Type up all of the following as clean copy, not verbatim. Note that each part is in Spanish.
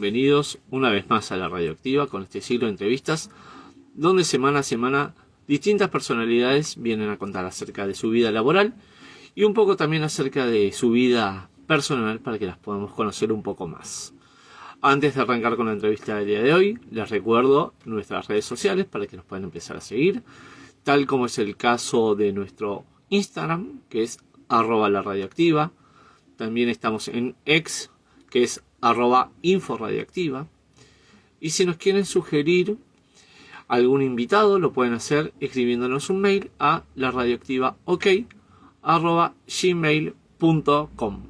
Bienvenidos una vez más a la Radioactiva con este ciclo de entrevistas donde semana a semana distintas personalidades vienen a contar acerca de su vida laboral y un poco también acerca de su vida personal para que las podamos conocer un poco más. Antes de arrancar con la entrevista del día de hoy, les recuerdo nuestras redes sociales para que nos puedan empezar a seguir, tal como es el caso de nuestro Instagram, que es @laradioactiva. También estamos en X, que es @inforadioactiva. Y si nos quieren sugerir algún invitado, lo pueden hacer escribiéndonos un mail a laradioactivaok@gmail.com.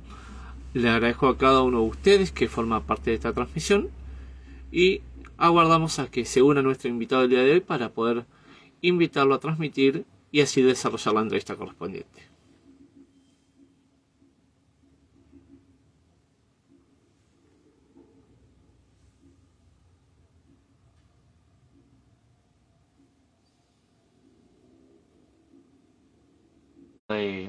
Le agradezco a cada uno de ustedes que forma parte de esta transmisión y aguardamos a que se una nuestro invitado el día de hoy para poder invitarlo a transmitir y así desarrollar la entrevista correspondiente.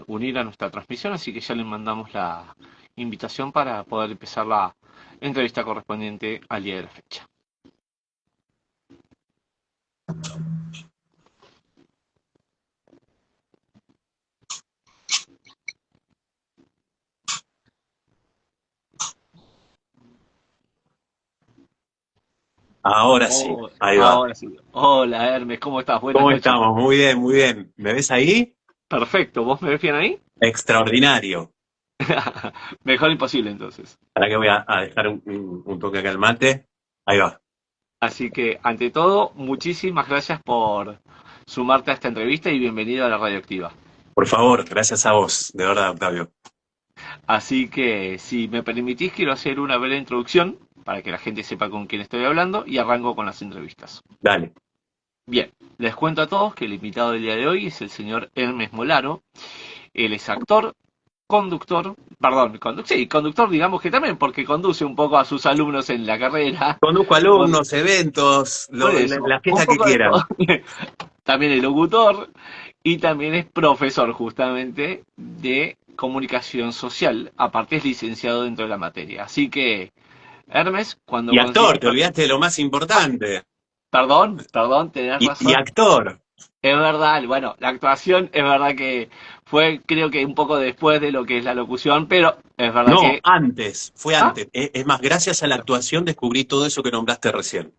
Unir a nuestra transmisión, así que ya le mandamos la invitación para poder empezar la entrevista correspondiente al día de la fecha. Ahora sí, ahí va. Ahora sí. Hola Hermes, ¿cómo estás? Buenas ¿Cómo noches. estamos? Muy bien, muy bien. ¿Me ves ahí? Perfecto, ¿vos me ves bien ahí? Extraordinario. Mejor imposible entonces. ¿Para qué voy a dejar un toque acá al mate? Ahí va. Así que, ante todo, muchísimas gracias por sumarte a esta entrevista y bienvenido a la Radioactiva. Por favor, gracias a vos, de verdad, Octavio. Así que, si me permitís, quiero hacer una breve introducción para que la gente sepa con quién estoy hablando y arranco con las entrevistas. Dale. Bien, les cuento a todos que el invitado del día de hoy es el señor Hermes Molaro. Él es actor, conductor digamos que también, porque conduce un poco a sus alumnos en la carrera. Conduzco alumnos, eventos, Por eso, la un fiesta que poco de quieran. todo. También es locutor y también es profesor justamente de comunicación social. Aparte es licenciado dentro de la materia. Así que, Hermes, cuando Y actor, consigas... te olvidaste de lo más importante. Perdón, tenés Y razón. actor. Es verdad, bueno, la actuación es verdad que fue creo que un poco después de lo que es la locución, pero es verdad No, que... antes, fue Ah, antes. Es más, gracias a la actuación descubrí todo eso que nombraste recién.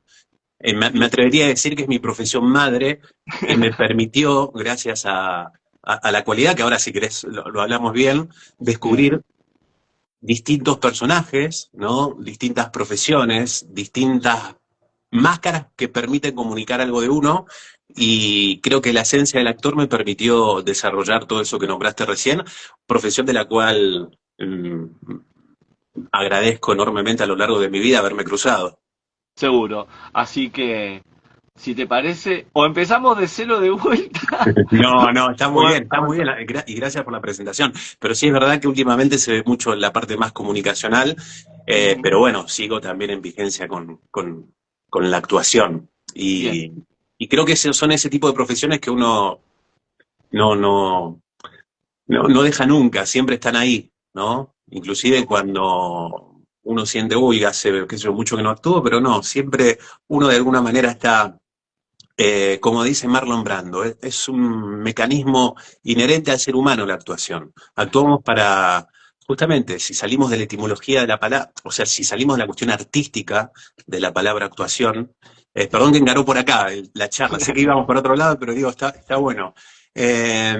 Me bien. atrevería a decir que es mi profesión madre que me permitió, gracias a la cualidad, que ahora si querés lo hablamos bien, Bien. descubrir distintos personajes, ¿no? Distintas profesiones, distintas máscaras que permiten comunicar algo de uno, y creo que la esencia del actor me permitió desarrollar todo eso que nombraste recién, profesión de la cual agradezco enormemente a lo largo de mi vida haberme cruzado. Seguro. Así que, si te parece, o empezamos de cero de vuelta, No, no, o está muy bien, avanzamos. y gracias por la presentación. Pero sí es verdad que últimamente se ve mucho en la parte más comunicacional, pero Ujú. bueno, sigo también en vigencia con la actuación. Bien. Y creo que son ese tipo de profesiones que uno no, no, no deja nunca, siempre están ahí, ¿no? Inclusive cuando uno siente, uy, hace, qué sé yo, mucho que no actúo, pero no, siempre uno de alguna manera está como dice Marlon Brando, es un mecanismo inherente al ser humano la actuación. Actuamos para, justamente, si salimos de la etimología de la palabra, o sea, si salimos de la cuestión artística de la palabra actuación, perdón que engaró por acá la charla, sé que íbamos por otro lado, pero digo, está bueno. Eh,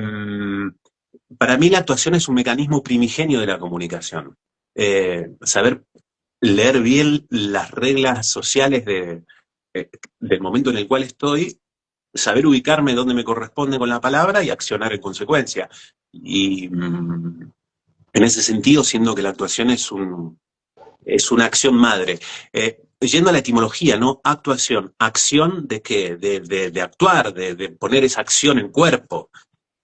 para mí la actuación es un mecanismo primigenio de la comunicación. Saber leer bien las reglas sociales del momento en el cual estoy, saber ubicarme donde me corresponde con la palabra y accionar en consecuencia. Y en ese sentido, siendo que la actuación es una acción madre. Yendo a la etimología, ¿no? Actuación. ¿Acción de qué? De actuar, de poner esa acción en cuerpo.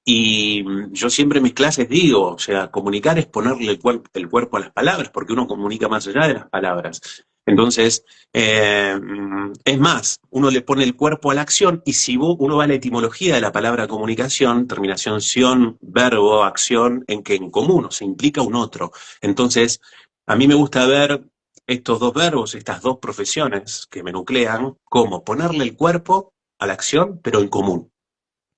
Y yo siempre en mis clases digo, o sea, comunicar es ponerle el cuerpo a las palabras, porque uno comunica más allá de las palabras. Entonces, es más, uno le pone el cuerpo a la acción, y si uno va a la etimología de la palabra comunicación, terminación ción, verbo, acción, en que en común, o se implica un otro. Entonces, a mí me gusta ver estos dos verbos, estas dos profesiones que me nuclean, como ponerle el cuerpo a la acción, pero en común,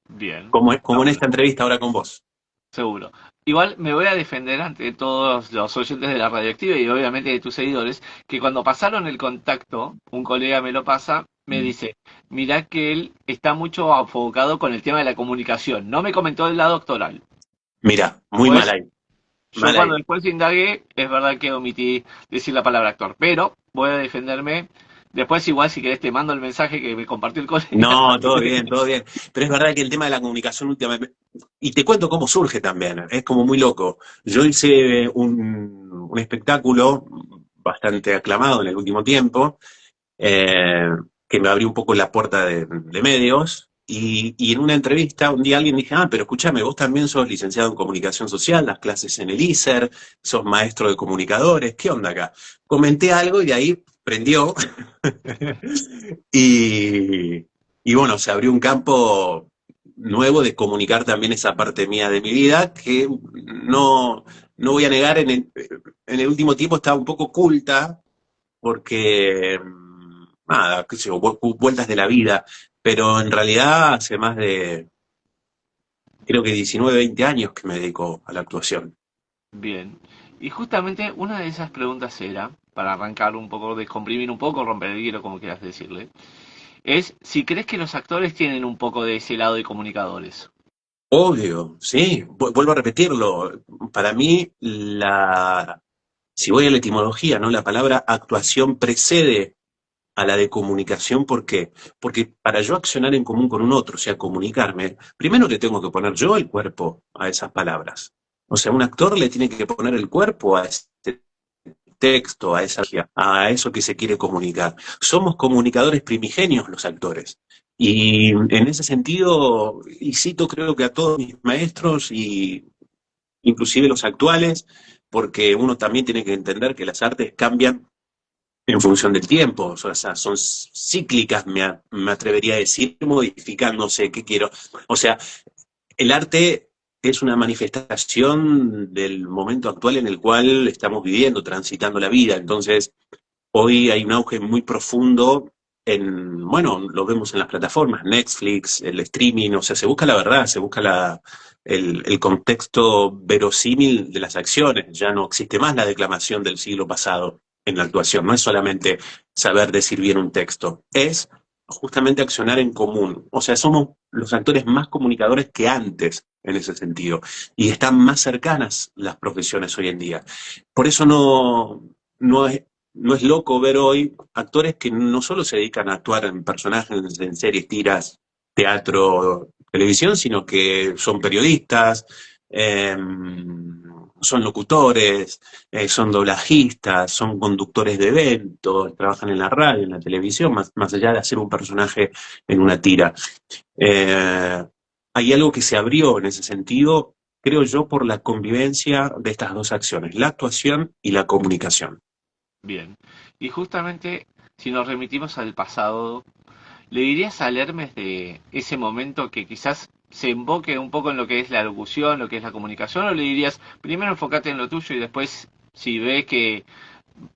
Bien. como en esta entrevista ahora con vos. Seguro. Igual me voy a defender ante todos los oyentes de la radioactiva y obviamente de tus seguidores, que cuando pasaron el contacto, un colega me lo pasa, me dice, mirá que él está mucho enfocado con el tema de la comunicación. No me comentó del lado doctoral. Mira, muy mal Pues ahí, yo mal cuando ahí. después indagué, es verdad que omití decir la palabra actor, pero voy a defenderme. Después igual si querés te mando el mensaje que me compartió el colega. No, todo bien, todo bien. Pero es verdad que el tema de la comunicación últimamente, y te cuento cómo surge también, es como muy loco. Yo hice un espectáculo bastante aclamado en el último tiempo, eh, que me abrió un poco la puerta de medios, y en una entrevista un día alguien dije, pero escúchame, vos también sos licenciado en comunicación social, das clases en el ISER, sos maestro de comunicadores, ¿qué onda acá? Comenté algo y de ahí prendió. Y, y bueno, se abrió un campo nuevo de comunicar también esa parte mía de mi vida que no voy a negar, en el último tiempo estaba un poco oculta porque, nada, qué sé yo, vueltas de la vida, pero en realidad hace más de, creo que 19 20 años que me dedico a la actuación. Bien. Y justamente una de esas preguntas era, para arrancar un poco, descomprimir un poco, romper el hielo, como quieras decirle, es si crees que los actores tienen un poco de ese lado de comunicadores. Obvio, sí, vuelvo a repetirlo. Para mí, si voy a la etimología, ¿no? La palabra actuación precede a la de comunicación. ¿Por qué? Porque para yo accionar en común con un otro, o sea, comunicarme, primero le tengo que poner yo el cuerpo a esas palabras. O sea, un actor le tiene que poner el cuerpo a ese texto, a eso que se quiere comunicar. Somos comunicadores primigenios los actores. Y en ese sentido, y cito creo que a todos mis maestros y inclusive los actuales, porque uno también tiene que entender que las artes cambian en función del tiempo, o sea, son cíclicas, me atrevería a decir, modificándose, ¿qué quiero? O sea, el arte es una manifestación del momento actual en el cual estamos viviendo, transitando la vida. Entonces, hoy hay un auge muy profundo bueno, lo vemos en las plataformas, Netflix, el streaming, o sea, se busca la verdad, se busca el contexto verosímil de las acciones. Ya no existe más la declamación del siglo pasado en la actuación. No es solamente saber decir bien un texto, es justamente accionar en común. O sea, somos los actores más comunicadores que antes en ese sentido. Y están más cercanas las profesiones hoy en día. Por eso no no es loco ver hoy actores que no solo se dedican a actuar en personajes, en series, tiras, teatro, televisión, sino que son periodistas, eh, son locutores, son doblajistas, son conductores de eventos, trabajan en la radio, en la televisión, más allá de hacer un personaje en una tira. Eh, Hay algo que se abrió en ese sentido, creo yo, por la convivencia de estas dos acciones, la actuación y la comunicación. Bien. Y justamente, si nos remitimos al pasado, ¿le dirías a Hermes de ese momento que quizás se emboque un poco en lo que es la locución, lo que es la comunicación, o le dirías, primero enfócate en lo tuyo y después, si ves que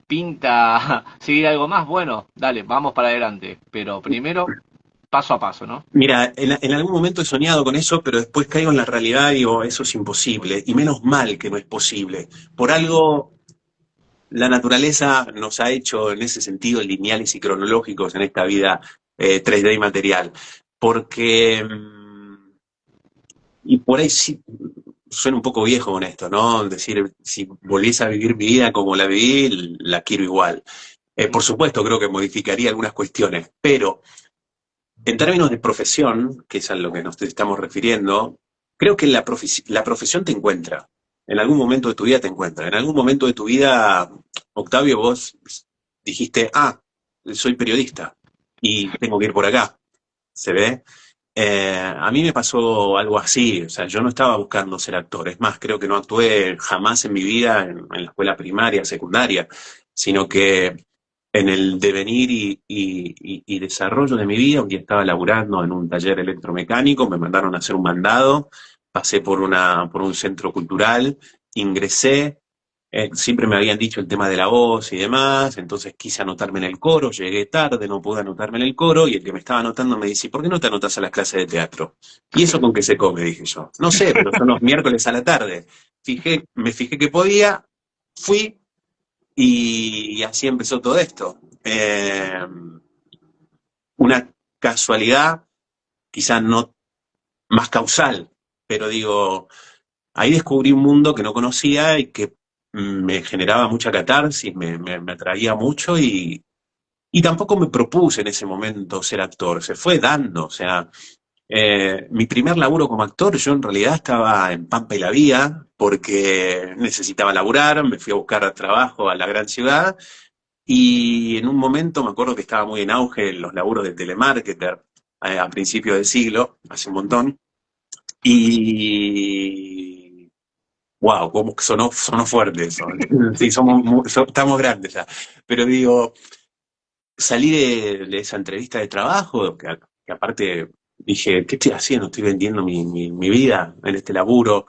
pinta seguir algo más, bueno, dale, vamos para adelante, pero primero, paso a paso, ¿no? Mira, en algún momento he soñado con eso, pero después caigo en la realidad y digo, eso es imposible. Y menos mal que no es posible. Por algo, la naturaleza nos ha hecho en ese sentido lineales y cronológicos en esta vida 3D y material. Porque, y por ahí sí, suena un poco viejo con esto, ¿no? Decir, si volviese a vivir mi vida como la viví, la quiero igual. Por supuesto, creo que modificaría algunas cuestiones, pero en términos de profesión, que es a lo que nos estamos refiriendo, creo que la profesión te encuentra. En algún momento de tu vida te encuentra. En algún momento de tu vida, Octavio, vos dijiste, soy periodista y tengo que ir por acá. ¿Se ve? A mí me pasó algo así, o sea, yo no estaba buscando ser actor, es más, creo que no actué jamás en mi vida en la escuela primaria, secundaria, sino que en el devenir y desarrollo de mi vida, un día estaba laburando en un taller electromecánico, me mandaron a hacer un mandado, pasé por un centro cultural, ingresé, siempre me habían dicho el tema de la voz y demás, entonces quise anotarme en el coro, llegué tarde, no pude anotarme en el coro, y el que me estaba anotando me dice, ¿por qué no te anotas a las clases de teatro? ¿Y eso con qué se come? Dije yo. No sé, pero son los miércoles a la tarde. Me fijé que podía, fui, y así empezó todo esto. Una casualidad, quizás no más causal, pero digo, ahí descubrí un mundo que no conocía y que me generaba mucha catarsis, me atraía mucho, y tampoco me propuse en ese momento ser actor, se fue dando, o sea, mi primer laburo como actor, yo en realidad estaba en Pampa y la Vía porque necesitaba laburar, me fui a buscar trabajo a la gran ciudad, y en un momento me acuerdo que estaba muy en auge los laburos de telemarketer a principios del siglo, hace un montón, y wow, como que sonó fuerte eso. Sí, estamos grandes ya. Pero digo, salí de esa entrevista de trabajo, que aparte dije, ¿qué estoy haciendo? Estoy vendiendo mi vida en este laburo.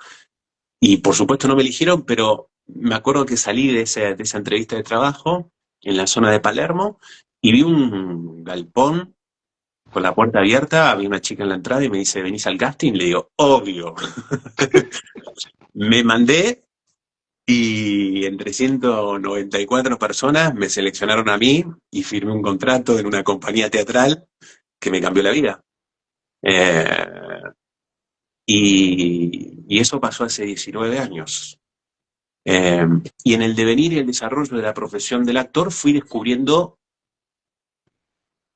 Y por supuesto no me eligieron, pero me acuerdo que salí de esa entrevista de trabajo en la zona de Palermo y vi un galpón con la puerta abierta, había una chica en la entrada y me dice, ¿venís al casting? Le digo, obvio. Me mandé, y entre 194 personas me seleccionaron a mí y firmé un contrato en una compañía teatral que me cambió la vida. Eh, y eso pasó hace 19 años. Eh, y en el devenir y el desarrollo de la profesión del actor fui descubriendo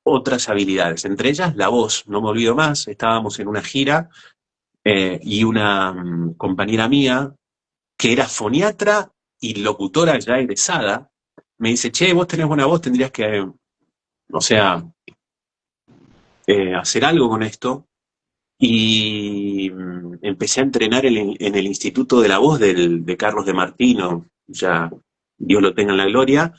otras habilidades, entre ellas la voz. No me olvido más, estábamos en una gira, y una compañera mía, que era foniatra y locutora ya egresada, me dice, che, vos tenés buena voz, tendrías que, o sea, hacer algo con esto. Y empecé a entrenar en el Instituto de la Voz de Carlos de Martino, ya Dios lo tenga en la gloria,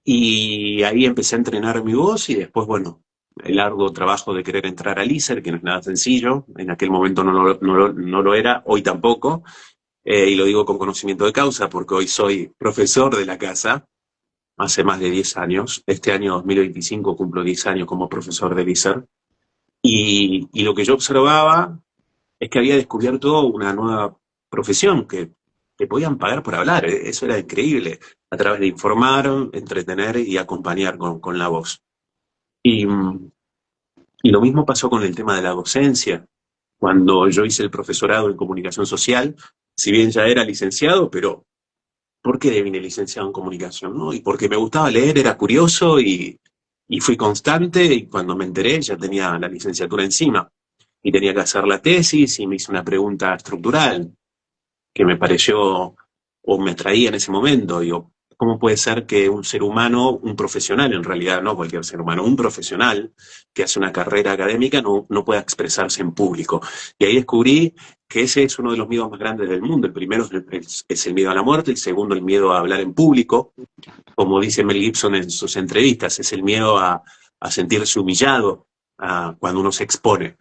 y ahí empecé a entrenar mi voz, y después, bueno, el largo trabajo de querer entrar al ISER, que no es nada sencillo, en aquel momento no lo era, hoy tampoco, y lo digo con conocimiento de causa porque hoy soy profesor de la casa hace más de 10 años. Este año 2025 cumplo 10 años como profesor del ISER. Y lo que yo observaba es que había descubierto una nueva profesión, que te podían pagar por hablar. Eso era increíble, a través de informar, entretener y acompañar con la voz. Y, y lo mismo pasó con el tema de la docencia. Cuando yo hice el profesorado en comunicación social, si bien ya era licenciado, pero ¿por qué vine licenciado en comunicación? ¿No? Y porque me gustaba leer, era curioso, y fui constante, y cuando me enteré ya tenía la licenciatura encima y tenía que hacer la tesis, y me hice una pregunta estructural que me pareció o me atraía en ese momento. Digo, ¿cómo puede ser que un ser humano, un profesional en realidad, no cualquier ser humano, un profesional que hace una carrera académica no pueda expresarse en público? Y ahí descubrí que ese es uno de los miedos más grandes del mundo. El primero es el miedo a la muerte, el segundo el miedo a hablar en público, como dice Mel Gibson en sus entrevistas, es el miedo a sentirse humillado cuando uno se expone.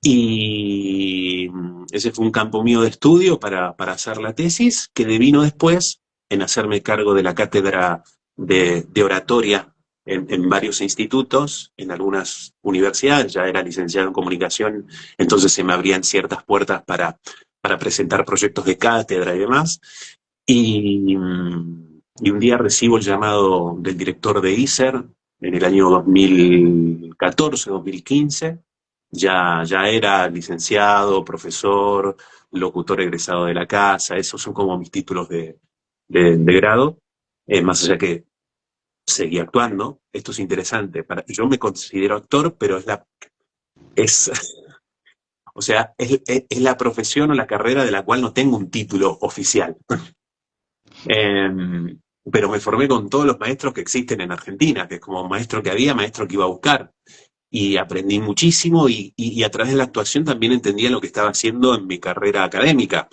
Y ese fue un campo mío de estudio para hacer la tesis, que devino después en hacerme cargo de la cátedra de oratoria en varios institutos, en algunas universidades. Ya era licenciado en comunicación, entonces se me abrían ciertas puertas para presentar proyectos de cátedra y demás. Y un día recibo el llamado del director de ISER en el año 2014, 2015. Ya era licenciado, profesor, locutor egresado de la casa. Esos son como mis títulos de grado. Más allá que seguí actuando. Esto es interesante. Yo me considero actor, pero es, o sea, es la profesión o la carrera de la cual no tengo un título oficial. Eh, pero me formé con todos los maestros que existen en Argentina, que es como maestro que había, maestro que iba a buscar. Y aprendí muchísimo, y a través de la actuación también entendía lo que estaba haciendo en mi carrera académica.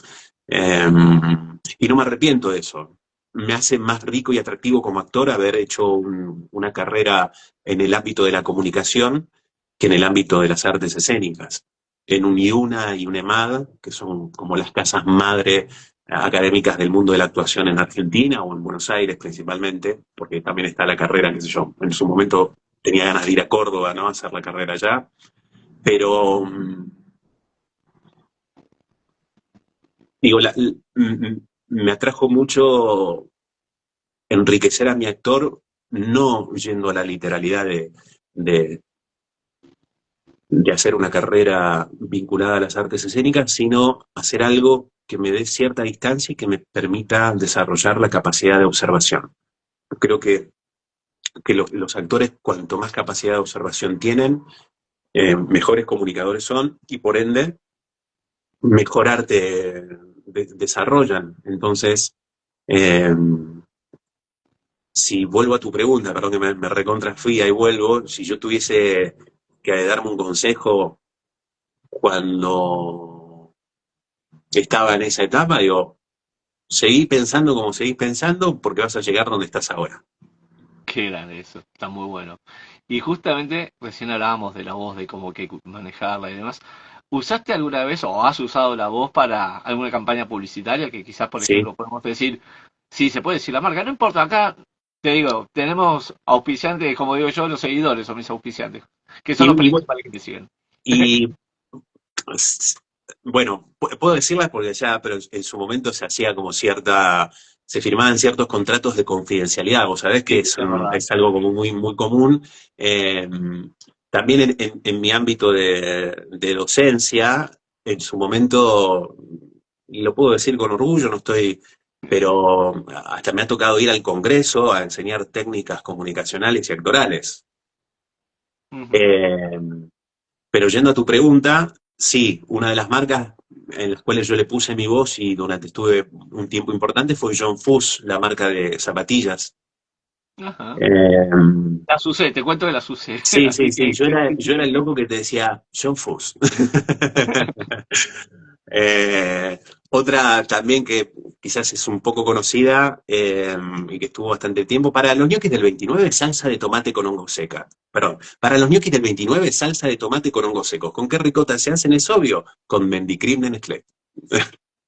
Y no me arrepiento de eso. Me hace más rico y atractivo como actor haber hecho una carrera en el ámbito de la comunicación que en el ámbito de las artes escénicas. En un IUNA y un EMAD, que son como las casas madre académicas del mundo de la actuación en Argentina o en Buenos Aires principalmente, porque también está la carrera, qué sé yo, en su momento tenía ganas de ir a Córdoba, ¿no? A hacer la carrera allá, pero digo, me atrajo mucho enriquecer a mi actor, no yendo a la literalidad de, de hacer una carrera vinculada a las artes escénicas, sino hacer algo que me dé cierta distancia y que me permita desarrollar la capacidad de observación. Creo que los actores, cuanto más capacidad de observación tienen, mejores comunicadores son y por ende mejor arte desarrollan. Entonces, eh, si vuelvo a tu pregunta, perdón que me recontra fui y vuelvo, si yo tuviese que darme un consejo cuando estaba en esa etapa, digo, seguí pensando como seguís pensando porque vas a llegar donde estás ahora. Qué grande eso, está muy bueno. Y justamente recién hablábamos de la voz, de cómo que manejarla y demás. ¿Usaste alguna vez o has usado la voz para alguna campaña publicitaria que quizás, por Sí, ejemplo, podemos decir, sí, se puede decir la marca, no importa, acá te digo, tenemos auspiciantes, como digo yo, los seguidores son mis auspiciantes, que son los y, principales que te siguen. y, bueno, puedo decirlas porque ya, pero en su momento se hacía como cierta, se firmaban ciertos contratos de confidencialidad, vos sabés que Sí, es verdad. es algo como muy, muy común. También en mi ámbito de docencia, en su momento, y lo puedo decir con orgullo, no estoy, pero hasta me ha tocado ir al Congreso a enseñar técnicas comunicacionales y actorales. Ujú. Eh, pero yendo a tu pregunta, sí, una de las marcas en las cuales yo le puse mi voz y durante estuve un tiempo importante fue John Fuss, la marca de zapatillas. Ajá. Eh, Las usé, te cuento que las usé, sí, sí, así sí, que yo era el loco que te decía John Fuss. Eh, otra también que quizás es un poco conocida y que estuvo bastante tiempo, para los ñoquis del 29, salsa de tomate con hongo seca. Perdón, para los ñoquis del 29, salsa de tomate con hongos secos. ¿Con qué ricota se hacen? Es obvio, con Mendicrim de Nestlé.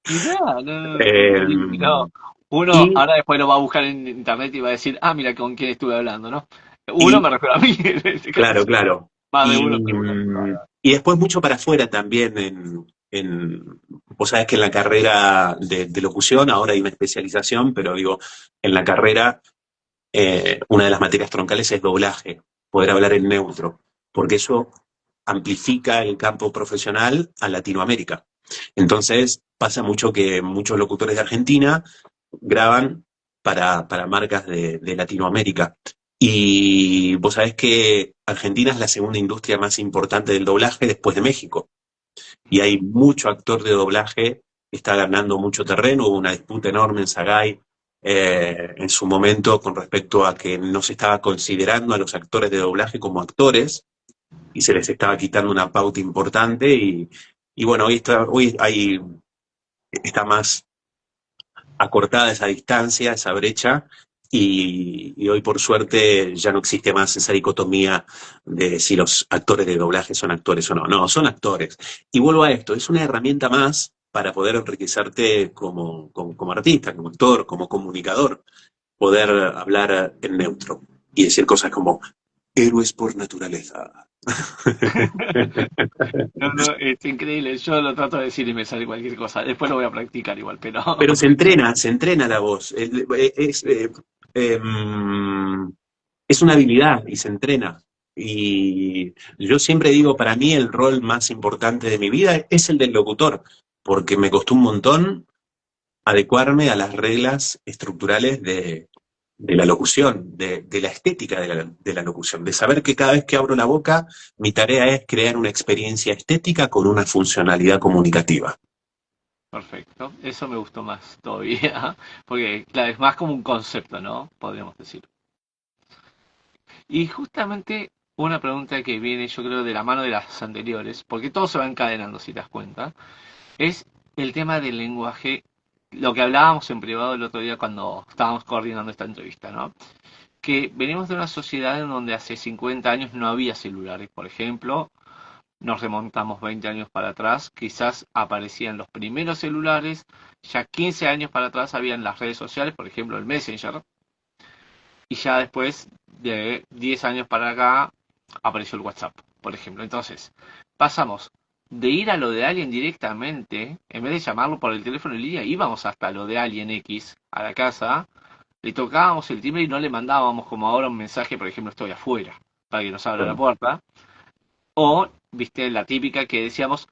mirá, no, Eh, no, uno y, ahora después lo va a buscar en internet y va a decir, ah, mira con quién estuve hablando, ¿no? Uno y me refiero a mí en este claro, caso. claro. Más de uno, Y, seguro. y después mucho para afuera también vos sabés que en la carrera de locución, ahora hay una especialización, pero digo, en la carrera una de las materias troncales es doblaje, poder hablar en neutro, porque eso amplifica el campo profesional a Latinoamérica. Entonces pasa mucho que muchos locutores de Argentina graban para marcas de Latinoamérica. Y vos sabés que Argentina es la segunda industria más importante del doblaje después de México. Y hay mucho actor de doblaje que está ganando mucho terreno. Hubo una disputa enorme en Sagay en su momento con respecto a que no se estaba considerando a los actores de doblaje como actores y se les estaba quitando una pauta importante. Y bueno, hoy está más acortada esa distancia, esa brecha, y hoy por suerte ya no existe más esa dicotomía de si los actores de doblaje son actores o no. No, son actores. Y vuelvo a esto, es una herramienta más para poder enriquecerte como artista, como actor, como comunicador, poder hablar en neutro y decir cosas como héroes por naturaleza. No, no, es increíble. Yo lo trato de decir y me sale cualquier cosa. Después lo voy a practicar igual, pero Pero se entrena la voz. Es una habilidad y se entrena. Y yo siempre digo, para mí el rol más importante de mi vida es el del locutor, porque me costó un montón adecuarme a las reglas estructurales de la locución, de la estética de la locución, de saber que cada vez que abro la boca, mi tarea es crear una experiencia estética con una funcionalidad comunicativa. perfecto. Eso me gustó más todavía. Porque, claro, es más como un concepto, ¿no? Podríamos decir. Y justamente una pregunta que viene, yo creo, de la mano de las anteriores, porque todo se va encadenando, si te das cuenta, es el tema del lenguaje, lo que hablábamos en privado el otro día cuando estábamos coordinando esta entrevista, ¿no? Que venimos de una sociedad en donde hace 50 años no había celulares, por ejemplo, nos remontamos 20 años para atrás, quizás aparecían los primeros celulares, ya 15 años para atrás habían las redes sociales, por ejemplo el Messenger, y ya después de 10 años para acá apareció el WhatsApp, por ejemplo. Entonces, pasamos de ir a lo de alguien directamente, en vez de llamarlo por el teléfono en línea, íbamos hasta lo de alguien X a la casa, le tocábamos el timbre y no le mandábamos como ahora un mensaje, por ejemplo, estoy afuera, para que nos abra la Claro. puerta. O, viste, la típica que decíamos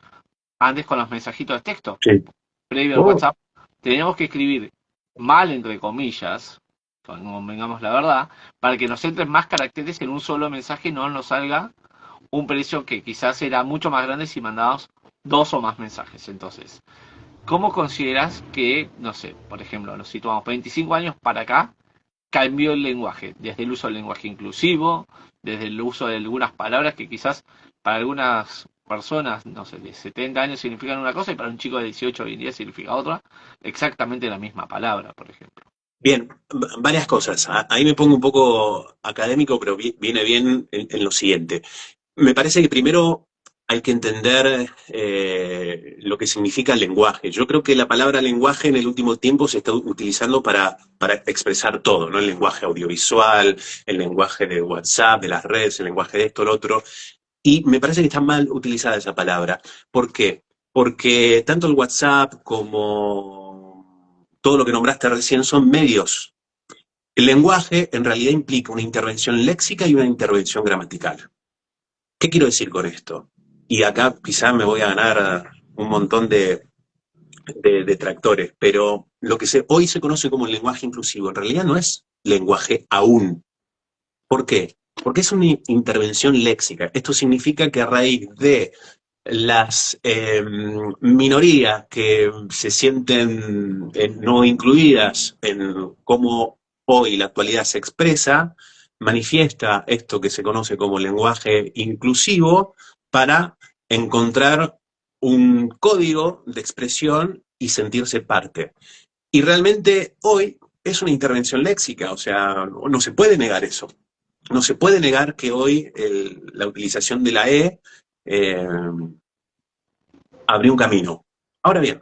antes con los mensajitos de texto, Sí. previo al Oh, WhatsApp, teníamos que escribir mal, entre comillas, convengamos la verdad, para que nos entren más caracteres en un solo mensaje y no nos salga un precio que quizás era mucho más grande si mandábamos dos o más mensajes. Entonces, ¿cómo consideras que, no sé, por ejemplo, nos situamos 25 años para acá, cambió el lenguaje, desde el uso del lenguaje inclusivo, desde el uso de algunas palabras que quizás para algunas personas, no sé, de 70 años significan una cosa y para un chico de 18 hoy en día significa otra, exactamente la misma palabra, por ejemplo. bien, varias cosas. Ahí me pongo un poco académico, pero viene bien en lo siguiente. Me parece que primero hay que entender lo que significa el lenguaje. Yo creo que la palabra lenguaje en el último tiempo se está utilizando para expresar todo, ¿no? El lenguaje audiovisual, el lenguaje de WhatsApp, de las redes, el lenguaje de esto, lo otro. Y me parece que está mal utilizada esa palabra. ¿Por qué? Porque tanto el WhatsApp como todo lo que nombraste recién son medios. El lenguaje en realidad implica una intervención léxica y una intervención gramatical. ¿Qué quiero decir con esto? Y acá quizás me voy a ganar un montón de detractores, pero lo que hoy se conoce como el lenguaje inclusivo en realidad no es lenguaje aún. ¿Por qué? Porque es una intervención léxica. Esto significa que a raíz de las minorías que se sienten no incluidas en cómo hoy la actualidad se expresa, manifiesta esto que se conoce como lenguaje inclusivo para encontrar un código de expresión y sentirse parte. Y realmente hoy es una intervención léxica, o sea, no se puede negar eso. No se puede negar que hoy la utilización de la eh, abrió un camino. Ahora bien,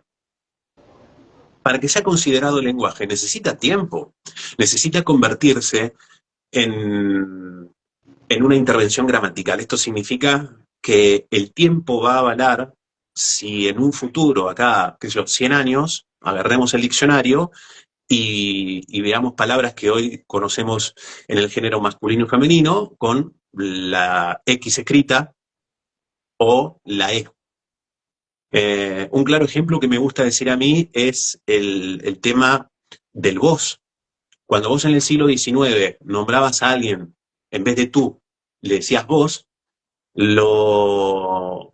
para que sea considerado lenguaje necesita tiempo, necesita convertirse en, en una intervención gramatical. Esto significa que el tiempo va a avalar si en un futuro, acá, qué sé yo, 100 años, agarremos el diccionario y veamos palabras que hoy conocemos en el género masculino y femenino con la X escrita o la E. Un claro ejemplo que me gusta decir a mí es el tema del vos. Cuando vos en el siglo XIX nombrabas a alguien, en vez de tú, le decías vos, lo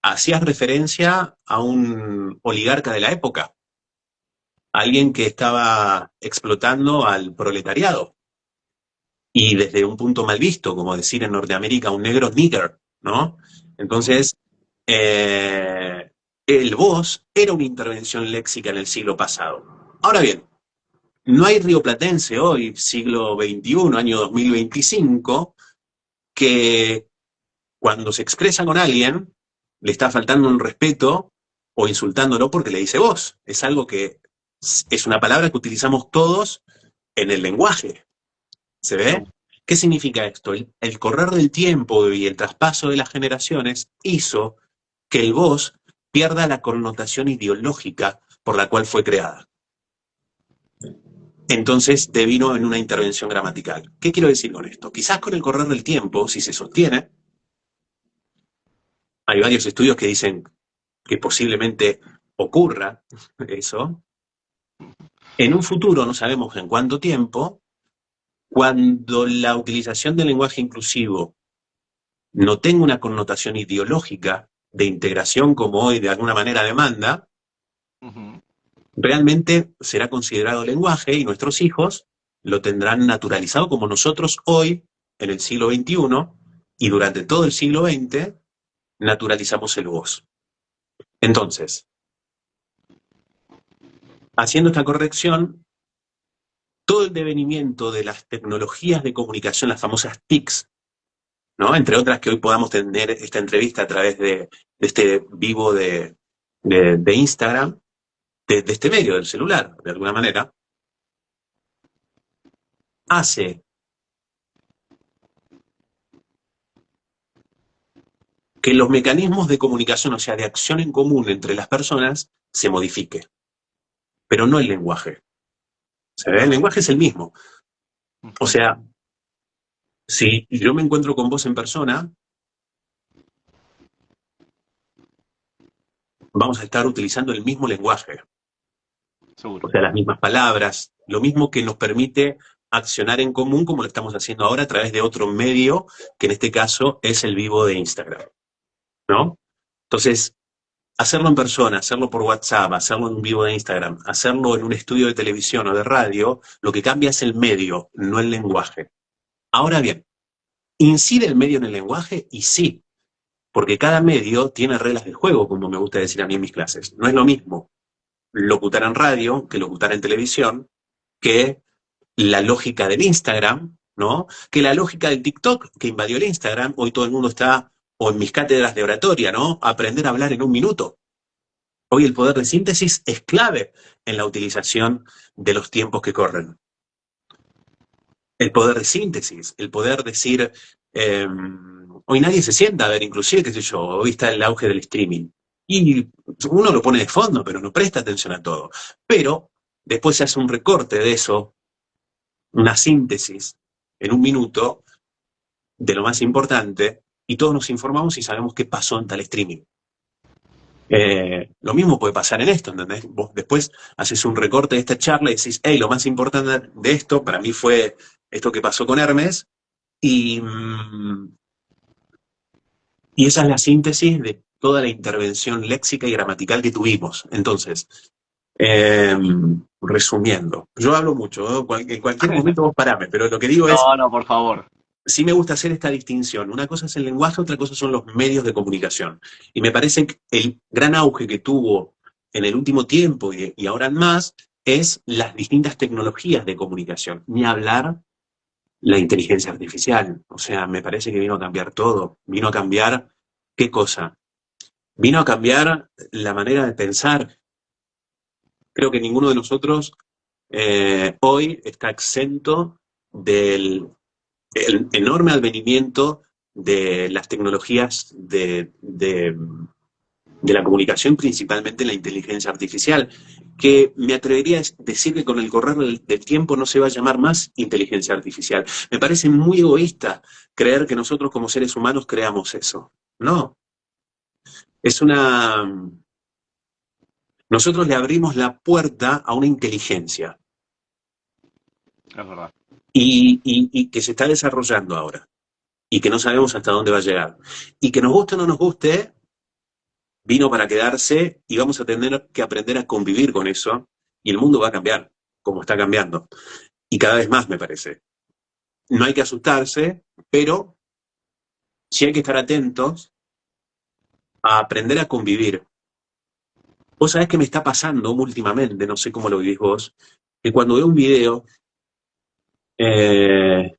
hacías referencia a un oligarca de la época, alguien que estaba explotando al proletariado. Y desde un punto mal visto, como decir en Norteamérica un negro nigger, ¿no? ¿Mm? Entonces, eh, el vos era una intervención léxica en el siglo pasado. Ahora bien, no hay rioplatense hoy, siglo XXI, año 2025, que cuando se expresa con alguien le está faltando un respeto o insultándolo porque le dice vos. Es algo que es una palabra que utilizamos todos en el lenguaje. ¿Se ve? ¿Qué significa esto? El correr del tiempo y el traspaso de las generaciones hizo que el vos pierda la connotación ideológica por la cual fue creada. Entonces devino en una intervención gramatical. ¿Qué quiero decir con esto? Quizás con el correr del tiempo, si se sostiene, hay varios estudios que dicen que posiblemente ocurra eso, en un futuro, no sabemos en cuánto tiempo, cuando la utilización del lenguaje inclusivo no tenga una connotación ideológica de integración como hoy de alguna manera demanda, Ujú. realmente será considerado lenguaje y nuestros hijos lo tendrán naturalizado como nosotros hoy, en el siglo XXI, y durante todo el siglo XX, naturalizamos el vos. Entonces, haciendo esta corrección, todo el devenimiento de las tecnologías de comunicación, las famosas TICs, ¿no? Entre otras que hoy podamos tener esta entrevista a través de este vivo de Instagram, de este medio, del celular, de alguna manera, hace que los mecanismos de comunicación, o sea, de acción en común entre las personas, se modifique, pero no el lenguaje. ¿Se ve? El lenguaje es el mismo. O sea, si yo me encuentro con vos en persona, vamos a estar utilizando el mismo lenguaje, Seguro. o sea, las mismas palabras, lo mismo que nos permite accionar en común como lo estamos haciendo ahora a través de otro medio, que en este caso es el vivo de Instagram, ¿no? Entonces, hacerlo en persona, hacerlo por WhatsApp, hacerlo en un vivo de Instagram, hacerlo en un estudio de televisión o de radio, lo que cambia es el medio, no el lenguaje. Ahora bien, ¿incide el medio en el lenguaje? Y sí, porque cada medio tiene reglas del juego, como me gusta decir a mí en mis clases. No es lo mismo locutar en radio que locutar en televisión, que la lógica del Instagram, ¿no? Que la lógica del TikTok que invadió el Instagram. Hoy todo el mundo está, o en mis cátedras de oratoria, ¿no? Aprender a hablar en un minuto. Hoy el poder de síntesis es clave en la utilización de los tiempos que corren. El poder de síntesis, el poder decir, hoy nadie se sienta a ver, inclusive, qué sé yo, hoy está el auge del streaming. Y uno lo pone de fondo, pero no presta atención a todo. Pero después se hace un recorte de eso, una síntesis, en un minuto, de lo más importante, y todos nos informamos y sabemos qué pasó en tal streaming. Lo mismo puede pasar en esto, ¿entendés? Vos después haces un recorte de esta charla y decís, hey, lo más importante de esto para mí fue esto que pasó con Hermes, y, y esa es la síntesis de toda la intervención léxica y gramatical que tuvimos. Entonces, resumiendo, yo hablo mucho, ¿no? En cualquier momento vos parame, pero lo que digo es, No, no, por favor. sí me gusta hacer esta distinción. Una cosa es el lenguaje, otra cosa son los medios de comunicación. Y me parece que el gran auge que tuvo en el último tiempo y ahora en más es las distintas tecnologías de comunicación. Ni hablar la inteligencia artificial. O sea, me parece que vino a cambiar todo. Vino a cambiar, ¿qué cosa? Vino a cambiar la manera de pensar. Creo que ninguno de nosotros hoy está exento del el enorme advenimiento de las tecnologías de la comunicación, principalmente la inteligencia artificial, que me atrevería a decir que con el correr del tiempo no se va a llamar más inteligencia artificial. Me parece muy egoísta creer que nosotros como seres humanos creamos eso. No, es una... Nosotros le abrimos la puerta a una inteligencia Es verdad. y que se está desarrollando ahora y que no sabemos hasta dónde va a llegar. Y que nos guste o no nos guste, vino para quedarse y vamos a tener que aprender a convivir con eso y el mundo va a cambiar, como está cambiando. Y cada vez más, me parece. No hay que asustarse, pero sí hay que estar atentos a aprender a convivir. Vos sabés que me está pasando últimamente, no sé cómo lo vivís vos, que cuando veo un video, eh,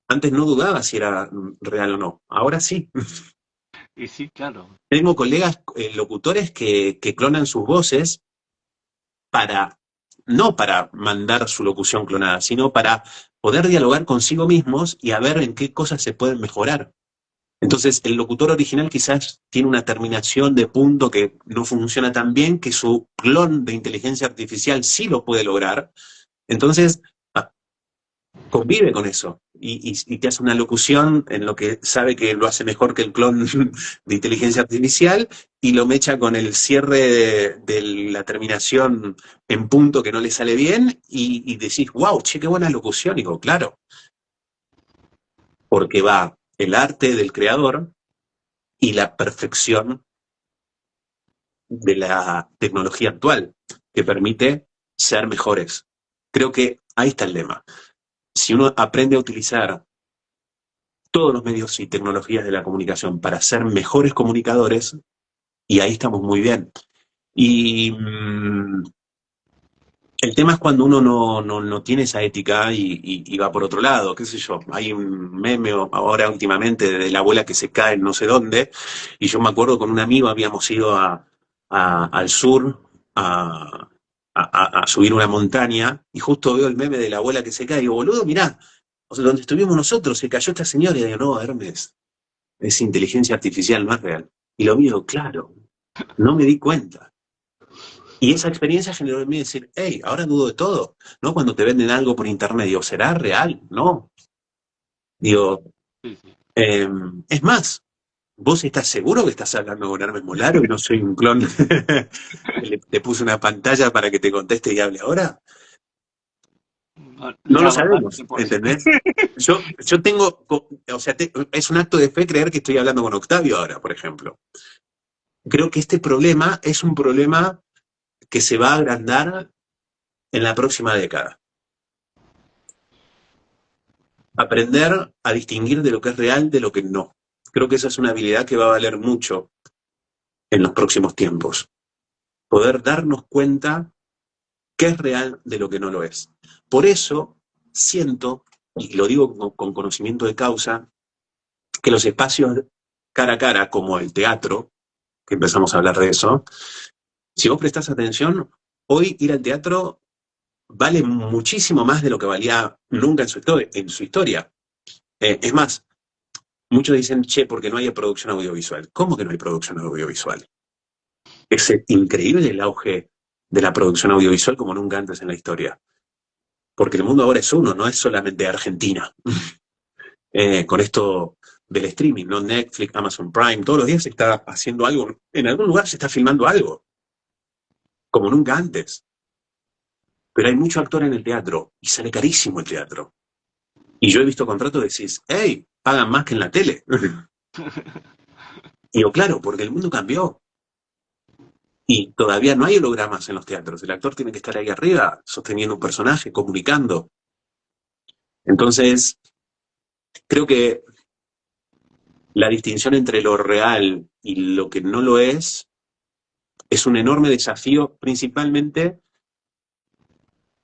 antes no dudaba si era real o no, ahora sí. Y sí, claro. Tengo colegas locutores que clonan sus voces para, no para mandar su locución clonada, sino para poder dialogar consigo mismos y a ver en qué cosas se pueden mejorar. Entonces, el locutor original quizás tiene una terminación de punto que no funciona tan bien, que su clon de inteligencia artificial sí lo puede lograr. Entonces, convive con eso y te hace una locución en lo que sabe que lo hace mejor que el clon de inteligencia artificial y lo mecha con el cierre de la terminación en punto que no le sale bien y decís, wow, che, qué buena locución. Y digo, claro, porque va el arte del creador y la perfección de la tecnología actual que permite ser mejores. Creo que ahí está el lema. Si uno aprende a utilizar todos los medios y tecnologías de la comunicación para ser mejores comunicadores, y ahí estamos muy bien. Y El tema es cuando uno no tiene esa ética y va por otro lado, qué sé yo. Hay un meme ahora últimamente de la abuela que se cae en no sé dónde, y yo me acuerdo con un amigo habíamos ido al sur a subir una montaña, y justo veo el meme de la abuela que se cae, y digo, boludo, mirá, o sea, donde estuvimos nosotros, se cayó esta señora, y digo, no, Hermes, es inteligencia artificial, no es real. Y lo mío, claro, no me di cuenta. Y esa experiencia generó en mí decir, hey, ahora dudo de todo, ¿no? Cuando te venden algo por internet, digo, ¿será real? No. Digo, Sí, sí. eh, es más, ¿vos estás seguro que estás hablando con Hermes Molaro y no soy un clon que te puse una pantalla para que te conteste y hable ahora? No, No lo la verdad, sabemos, 100%. ¿entendés? Yo tengo, o sea, es un acto de fe creer que estoy hablando con Octavio ahora, por ejemplo. Creo que este problema es un problema que se va a agrandar en la próxima década. Aprender a distinguir de lo que es real de lo que no. Creo que esa es una habilidad que va a valer mucho en los próximos tiempos. Poder darnos cuenta qué es real de lo que no lo es. Por eso siento, y lo digo con conocimiento de causa, que los espacios cara a cara, como el teatro, que empezamos a hablar de eso, si vos prestás atención, hoy ir al teatro vale muchísimo más de lo que valía nunca en su historia. Es más, muchos dicen, che, porque no hay producción audiovisual. ¿Cómo que no hay producción audiovisual? Es increíble el auge de la producción audiovisual como nunca antes en la historia. Porque el mundo ahora es uno, no es solamente Argentina. Con esto del streaming, ¿no? Netflix, Amazon Prime, todos los días se está haciendo algo, en algún lugar se está filmando algo, como nunca antes. Pero hay mucho actor en el teatro y sale carísimo el teatro. Y yo he visto contratos que decís, hey, pagan más que en la tele. Y digo, claro, porque el mundo cambió. Y todavía no hay hologramas en los teatros. El actor tiene que estar ahí arriba, sosteniendo un personaje, comunicando. Entonces, creo que la distinción entre lo real y lo que no lo es un enorme desafío, principalmente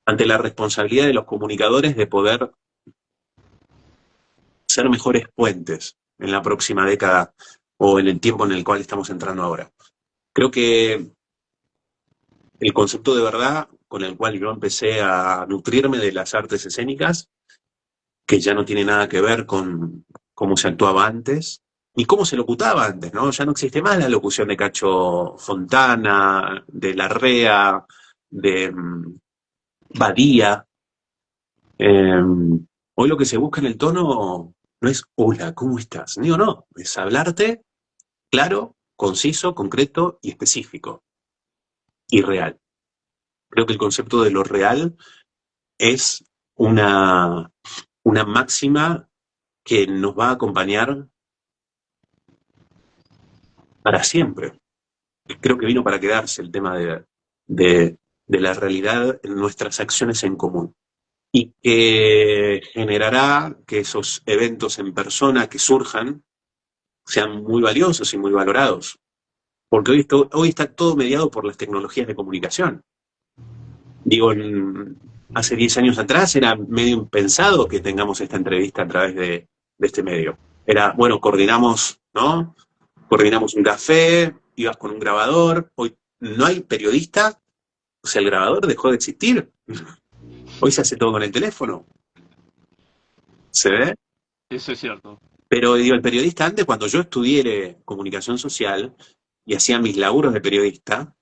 ante la responsabilidad de los comunicadores de poder ser mejores puentes en la próxima década o en el tiempo en el cual estamos entrando ahora. Creo que el concepto de verdad con el cual yo empecé a nutrirme de las artes escénicas, que ya no tiene nada que ver con cómo se actuaba antes, ni cómo se locutaba antes, ¿no? Ya no existe más la locución de Cacho Fontana, de Larrea, de Badía. Eh, Hoy lo que se busca en el tono no es hola, ¿cómo estás? Ni o no, es hablarte claro, conciso, concreto y específico y real. Creo que el concepto de lo real es una máxima que nos va a acompañar para siempre. Creo que vino para quedarse el tema de la realidad en nuestras acciones en común y que generará que esos eventos en persona que surjan sean muy valiosos y muy valorados. Porque hoy está todo mediado por las tecnologías de comunicación. Digo, hace 10 años atrás era medio impensado que tengamos esta entrevista a través de este medio. Era, bueno, coordinamos, ¿no? Coordinamos un café, ibas con un grabador. Hoy no hay periodista, o sea, el grabador dejó de existir. Hoy se hace todo con el teléfono. ¿Se ve? Eso es cierto. Pero digo, el periodista antes, cuando yo estudié comunicación social y hacía mis laburos de periodista,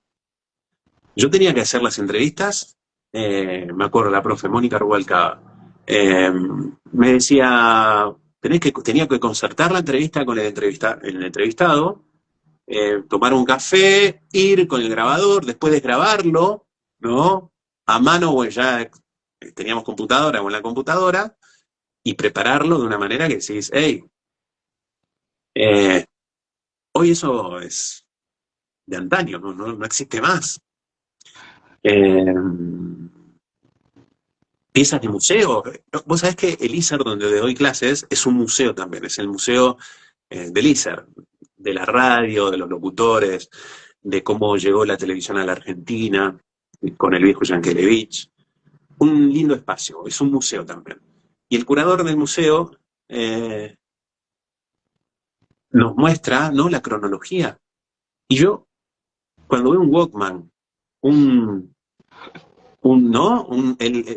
yo tenía que hacer las entrevistas, me acuerdo la profe Mónica Rubalcaba, me decía, tenía que concertar la entrevista con el entrevistado, tomar un café, ir con el grabador, después de grabarlo, ¿no? A mano, o ya teníamos computadora o en la computadora, y prepararlo de una manera que decís, hey, eh, hoy eso es de antaño, no existe más. Eh, Piezas de museo. Vos sabés que el ISER donde doy clases es un museo también, es el museo del ISER, de la radio, de los locutores, de cómo llegó la televisión a la Argentina. con el viejo Yankelevich. Un lindo espacio, es un museo también. Y el curador del museo nos muestra, ¿no?, la cronología. Y yo, cuando veo un Walkman, un, ¿no?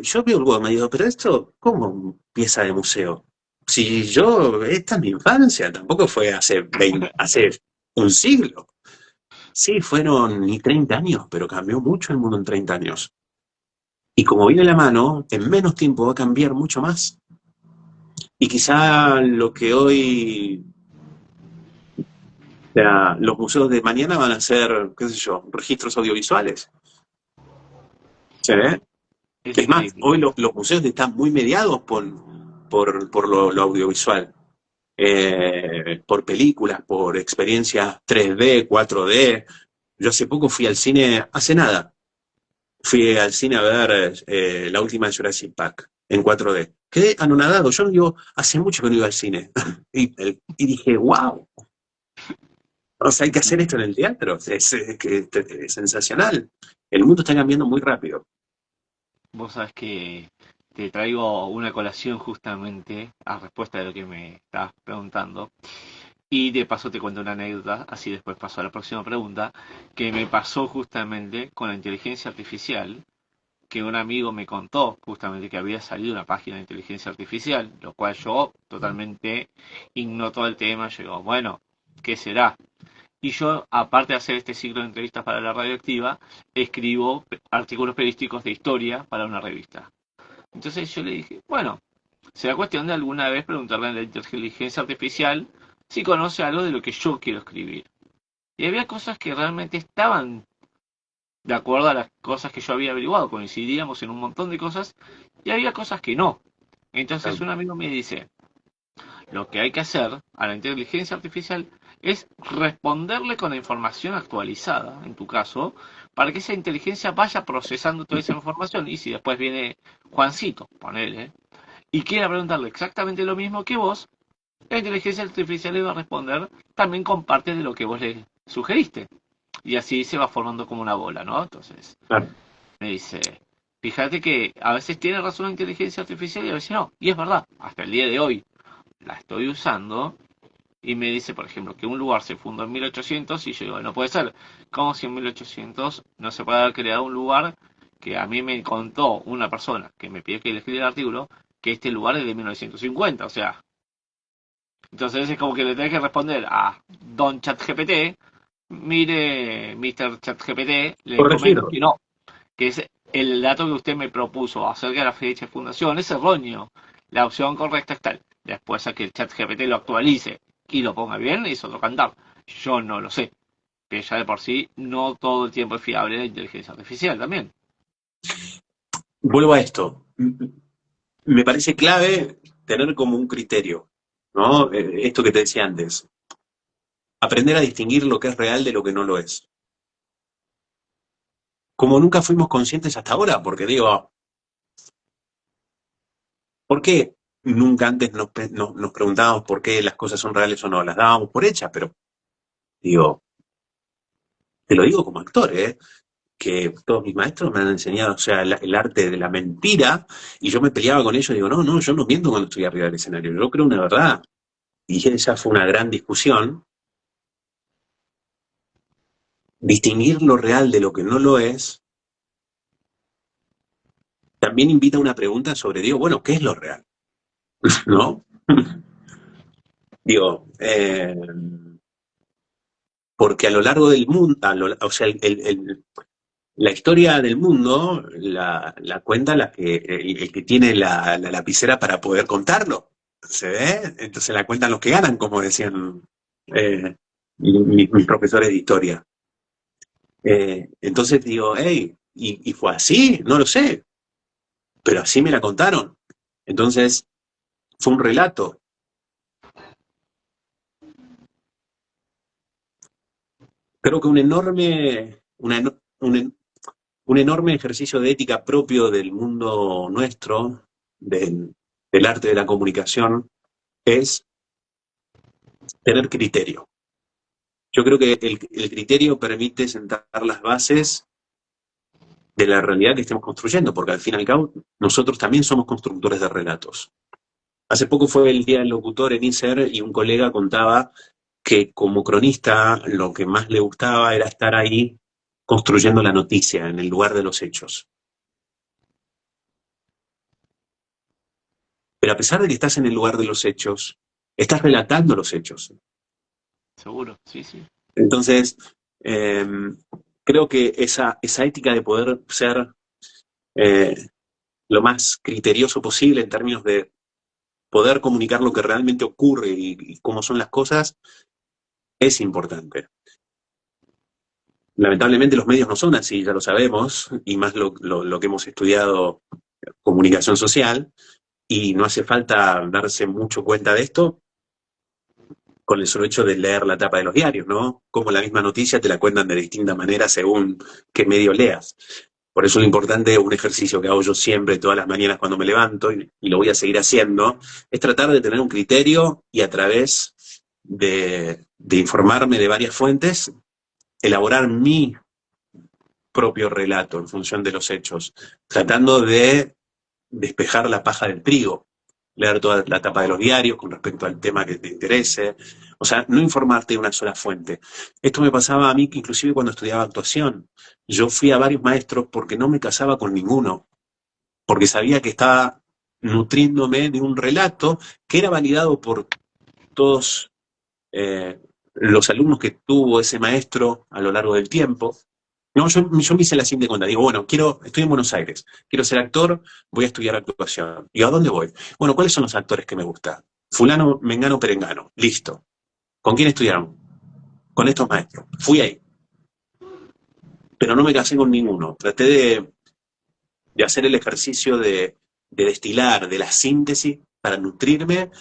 Yo veo el Walkman y digo, pero esto, ¿cómo pieza de museo? Si yo, esta es mi infancia, tampoco fue hace un siglo. Sí, fueron ni 30 años, pero cambió mucho el mundo en 30 años. Y como viene la mano, en menos tiempo va a cambiar mucho más. Y quizá lo que hoy, o sea, los museos de mañana van a ser, qué sé yo, registros audiovisuales. ¿Sí? Es Es más, increíble. hoy los museos están muy mediados por lo audiovisual. Por películas, por experiencias 3D, 4D. Yo hace poco fui al cine, hace nada, fui al cine a ver la última de Jurassic Park en 4D. Quedé anonadado. Yo no digo, hace mucho que no iba al cine. Y dije, wow, o sea, hay que hacer esto en el teatro. Es sensacional. El mundo está cambiando muy rápido. Vos sabés que te traigo una colación justamente a respuesta de lo que me estabas preguntando. Y de paso te cuento una anécdota, así después paso a la próxima pregunta, que me pasó justamente con la inteligencia artificial, que un amigo me contó justamente que había salido una página de inteligencia artificial, lo cual yo totalmente ignoró el tema, yo digo, bueno, ¿qué será? Y yo, aparte de hacer este ciclo de entrevistas para la radioactiva, escribo artículos periodísticos de historia para una revista. Entonces yo le dije, bueno, será cuestión de alguna vez preguntarle a la inteligencia artificial si conoce algo de lo que yo quiero escribir. Y había cosas que realmente estaban de acuerdo a las cosas que yo había averiguado, coincidíamos en un montón de cosas, y había cosas que no. Entonces un amigo me dice, lo que hay que hacer a la inteligencia artificial es responderle con la información actualizada, en tu caso, para que esa inteligencia vaya procesando toda esa información. Y si después viene Juancito, ponele, y quiera preguntarle exactamente lo mismo que vos, la inteligencia artificial le va a responder también con parte de lo que vos le sugeriste. Y así se va formando como una bola, ¿no? Entonces, Claro. me dice, fíjate que a veces tiene razón la inteligencia artificial y a veces no. Y es verdad, hasta el día de hoy la estoy usando y me dice, por ejemplo, que un lugar se fundó en 1800 y yo digo, no puede ser. ¿Cómo si en 1800 no se puede haber creado un lugar que a mí me contó una persona que me pidió que le escribiera el artículo que este lugar es de 1950? O sea, entonces es como que le tenés que responder a Don ChatGPT, mire, Mr. ChatGPT, le comento Corregido. que no, que es el dato que usted me propuso acerca de la fecha de fundación es erróneo. La opción correcta es tal. Después a que el chat GPT lo actualice y lo ponga bien, es otro cantar. Yo no lo sé. Que ya de por sí no todo el tiempo es fiable la inteligencia artificial también. Vuelvo a esto. Me parece clave tener como un criterio, ¿no? Esto que te decía antes. Aprender a distinguir lo que es real de lo que no lo es. Como nunca fuimos conscientes hasta ahora, porque digo, ¿por qué nunca antes nos preguntábamos por qué las cosas son reales o no? Las dábamos por hechas, pero digo, te lo digo como actor, ¿eh? Que todos mis maestros me han enseñado, o sea, el arte de la mentira, y yo me peleaba con ellos, digo, no, no, yo no miento cuando estoy arriba del escenario, yo creo una verdad. Y esa fue una gran discusión, distinguir lo real de lo que no lo es, también invita a una pregunta sobre, digo, bueno, ¿qué es lo real? ¿No? Digo, porque a lo largo del mundo, o sea, la historia del mundo la cuenta el que tiene la lapicera para poder contarlo. ¿Se ve? Entonces la cuentan los que ganan, como decían eh, mis profesores de historia. Entonces digo, hey, ¿y fue así? No lo sé, pero así me la contaron. Entonces fue un relato. Creo que un enorme ejercicio de ética propio del mundo nuestro, del arte de la comunicación, es tener criterio. Yo creo que el criterio permite sentar las bases de la realidad que estemos construyendo, porque al fin y al cabo nosotros también somos constructores de relatos. Hace poco fue el Día del Locutor en ISER y un colega contaba que como cronista lo que más le gustaba era estar ahí construyendo la noticia en el lugar de los hechos. Pero a pesar de que estás en el lugar de los hechos, estás relatando los hechos. Seguro, sí, sí. Entonces, eh, creo que esa ética de poder ser lo más criterioso posible en términos de poder comunicar lo que realmente ocurre y cómo son las cosas, es importante. Lamentablemente los medios no son así, ya lo sabemos, y más lo que hemos estudiado comunicación social, y no hace falta darse mucho cuenta de esto con el solo hecho de leer la tapa de los diarios, ¿no? Como la misma noticia te la cuentan de distinta manera según qué medio leas. Por eso lo importante, un ejercicio que hago yo siempre, todas las mañanas cuando me levanto, y lo voy a seguir haciendo, es tratar de tener un criterio y a través de informarme de varias fuentes, elaborar mi propio relato en función de los hechos, tratando de despejar la paja del trigo, leer toda la tapa de los diarios con respecto al tema que te interese, o sea, no informarte de una sola fuente. Esto me pasaba a mí que inclusive cuando estudiaba actuación, yo fui a varios maestros porque no me casaba con ninguno, porque sabía que estaba nutriéndome de un relato que era validado por todos los alumnos que tuvo ese maestro a lo largo del tiempo. No, yo me hice la siguiente cuenta. Digo, bueno, estoy en Buenos Aires, quiero ser actor, voy a estudiar actuación. ¿Y a dónde voy? Bueno, ¿cuáles son los actores que me gustan? Fulano, Mengano, Perengano. Listo. ¿Con quién estudiaron? Con estos maestros. Fui ahí. Pero no me casé con ninguno. Traté de hacer el ejercicio de destilar, de la síntesis, para nutrirme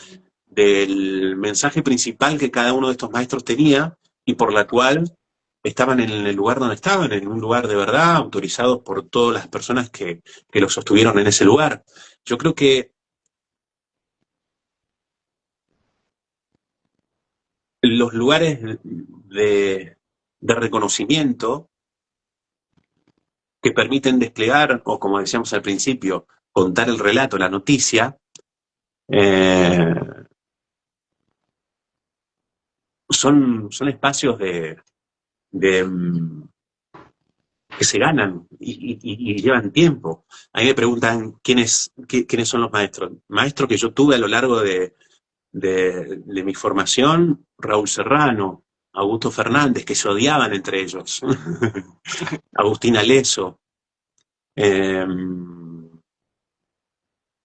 del mensaje principal que cada uno de estos maestros tenía y por la cual estaban en el lugar donde estaban, en un lugar de verdad, autorizados por todas las personas que los sostuvieron en ese lugar. Yo creo que los lugares de reconocimiento que permiten desplegar, o como decíamos al principio, contar el relato, la noticia, eh, son espacios de que se ganan y llevan tiempo. A mí me preguntan quiénes son los maestros. Maestros que yo tuve a lo largo de mi formación, Raúl Serrano, Augusto Fernández, que se odiaban entre ellos, Agustín Aleso, qué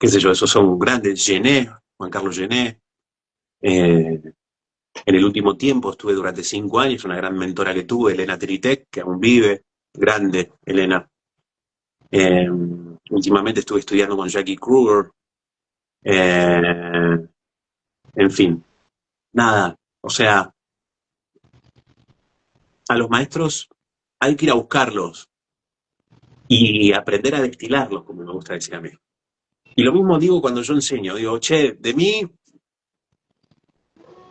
sé yo, esos son grandes, Gené, Juan Carlos Gené. En el último tiempo estuve durante 5 años, una gran mentora que tuve, Elena Teritek, que aún vive, grande, Elena. Últimamente estuve estudiando con Jackie Kruger. En fin, nada, o sea, a los maestros hay que ir a buscarlos y aprender a destilarlos, como me gusta decir a mí. Y lo mismo digo cuando yo enseño, digo, che, de mí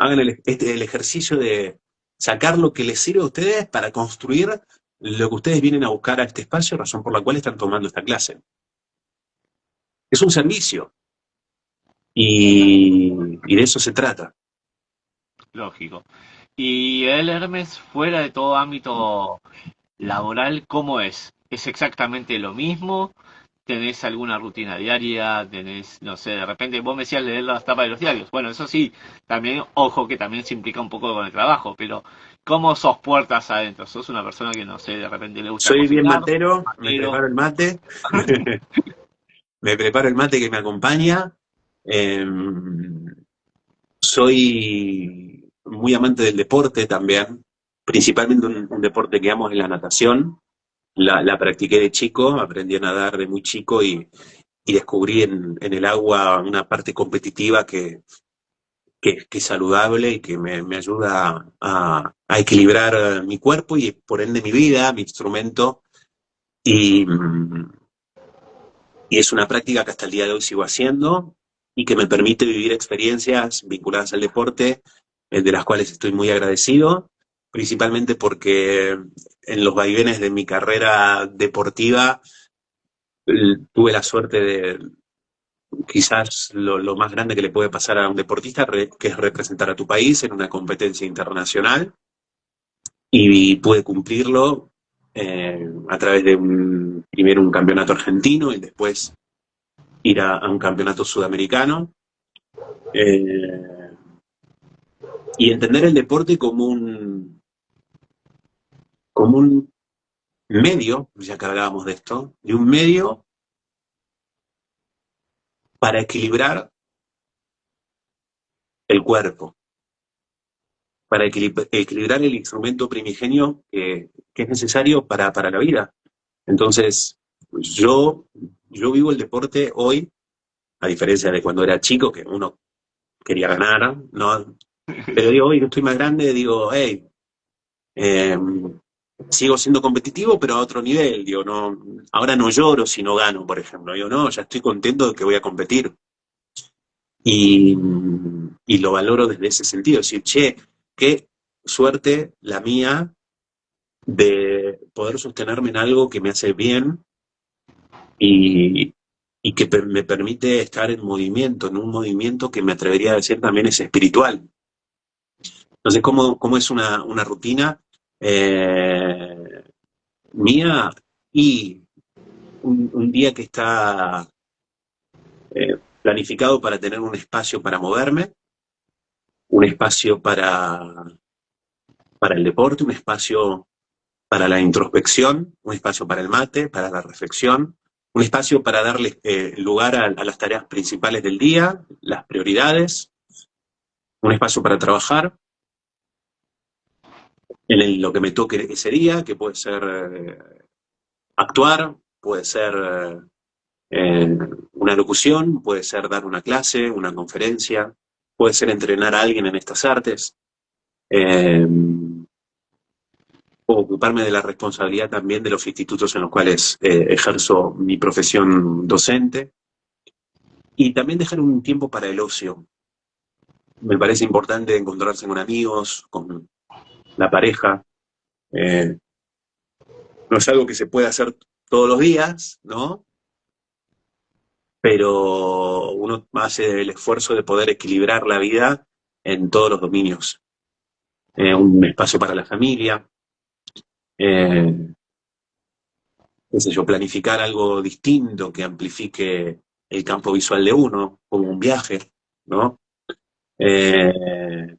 hagan el ejercicio de sacar lo que les sirve a ustedes para construir lo que ustedes vienen a buscar a este espacio, razón por la cual están tomando esta clase. Es un servicio y de eso se trata. Lógico. Y el Hermes, fuera de todo ámbito laboral, ¿cómo es? ¿Es exactamente lo mismo? ¿Tenés alguna rutina diaria? ¿Tenés, no sé, de repente vos me decías leer las tapas de los diarios? Bueno, eso sí, también, ojo, que también se implica un poco con el trabajo, pero ¿cómo sos puertas adentro? ¿Sos una persona que, no sé, de repente le gusta Soy bien cocinar? matero, me Matero. preparo el mate, me preparo el mate que me acompaña. Eh, Soy muy amante del deporte también, principalmente un deporte que amo es la natación. La practiqué de chico, aprendí a nadar de muy chico y descubrí en el agua una parte competitiva que es saludable y que me ayuda a equilibrar mi cuerpo y por ende mi vida, mi instrumento. Y, y es una práctica que hasta el día de hoy sigo haciendo y que me permite vivir experiencias vinculadas al deporte, de las cuales estoy muy agradecido principalmente porque en los vaivenes de mi carrera deportiva tuve la suerte de quizás lo más grande que le puede pasar a un deportista, que es representar a tu país en una competencia internacional, y pude cumplirlo a través de primero un campeonato argentino y después ir a un campeonato sudamericano. Y entender el deporte como un medio, ya que hablábamos de esto, de un medio para equilibrar el cuerpo, para equilibrar el instrumento primigenio que es necesario para la vida. Entonces, yo vivo el deporte hoy, a diferencia de cuando era chico, que uno quería ganar, ¿no? Pero digo, hoy que estoy más grande, digo, hey, sigo siendo competitivo, pero a otro nivel. Digo, no, ahora no lloro si no gano, por ejemplo. Digo, no, ya estoy contento de que voy a competir. Y, y lo valoro desde ese sentido. Decir, che, qué suerte la mía de poder sostenerme en algo que me hace bien y, y que me permite estar en movimiento, en un movimiento que me atrevería a decir también es espiritual. Entonces, ¿cómo es una rutina mía? Y un día que está planificado para tener un espacio para moverme, un espacio para el deporte, un espacio para la introspección, un espacio para el mate, para la reflexión, un espacio para darle lugar a las tareas principales del día, las prioridades, un espacio para trabajar en lo que me toque ese día, que puede ser actuar, puede ser una locución, puede ser dar una clase, una conferencia, puede ser entrenar a alguien en estas artes, eh, o ocuparme de la responsabilidad también de los institutos en los cuales ejerzo mi profesión docente, y también dejar un tiempo para el ocio. Me parece importante encontrarse con amigos, con la pareja. Eh, no es algo que se pueda hacer todos los días, ¿no? Pero uno hace el esfuerzo de poder equilibrar la vida en todos los dominios. Un espacio para la familia, qué sé yo, planificar algo distinto que amplifique el campo visual de uno, como un viaje, ¿no? Eh,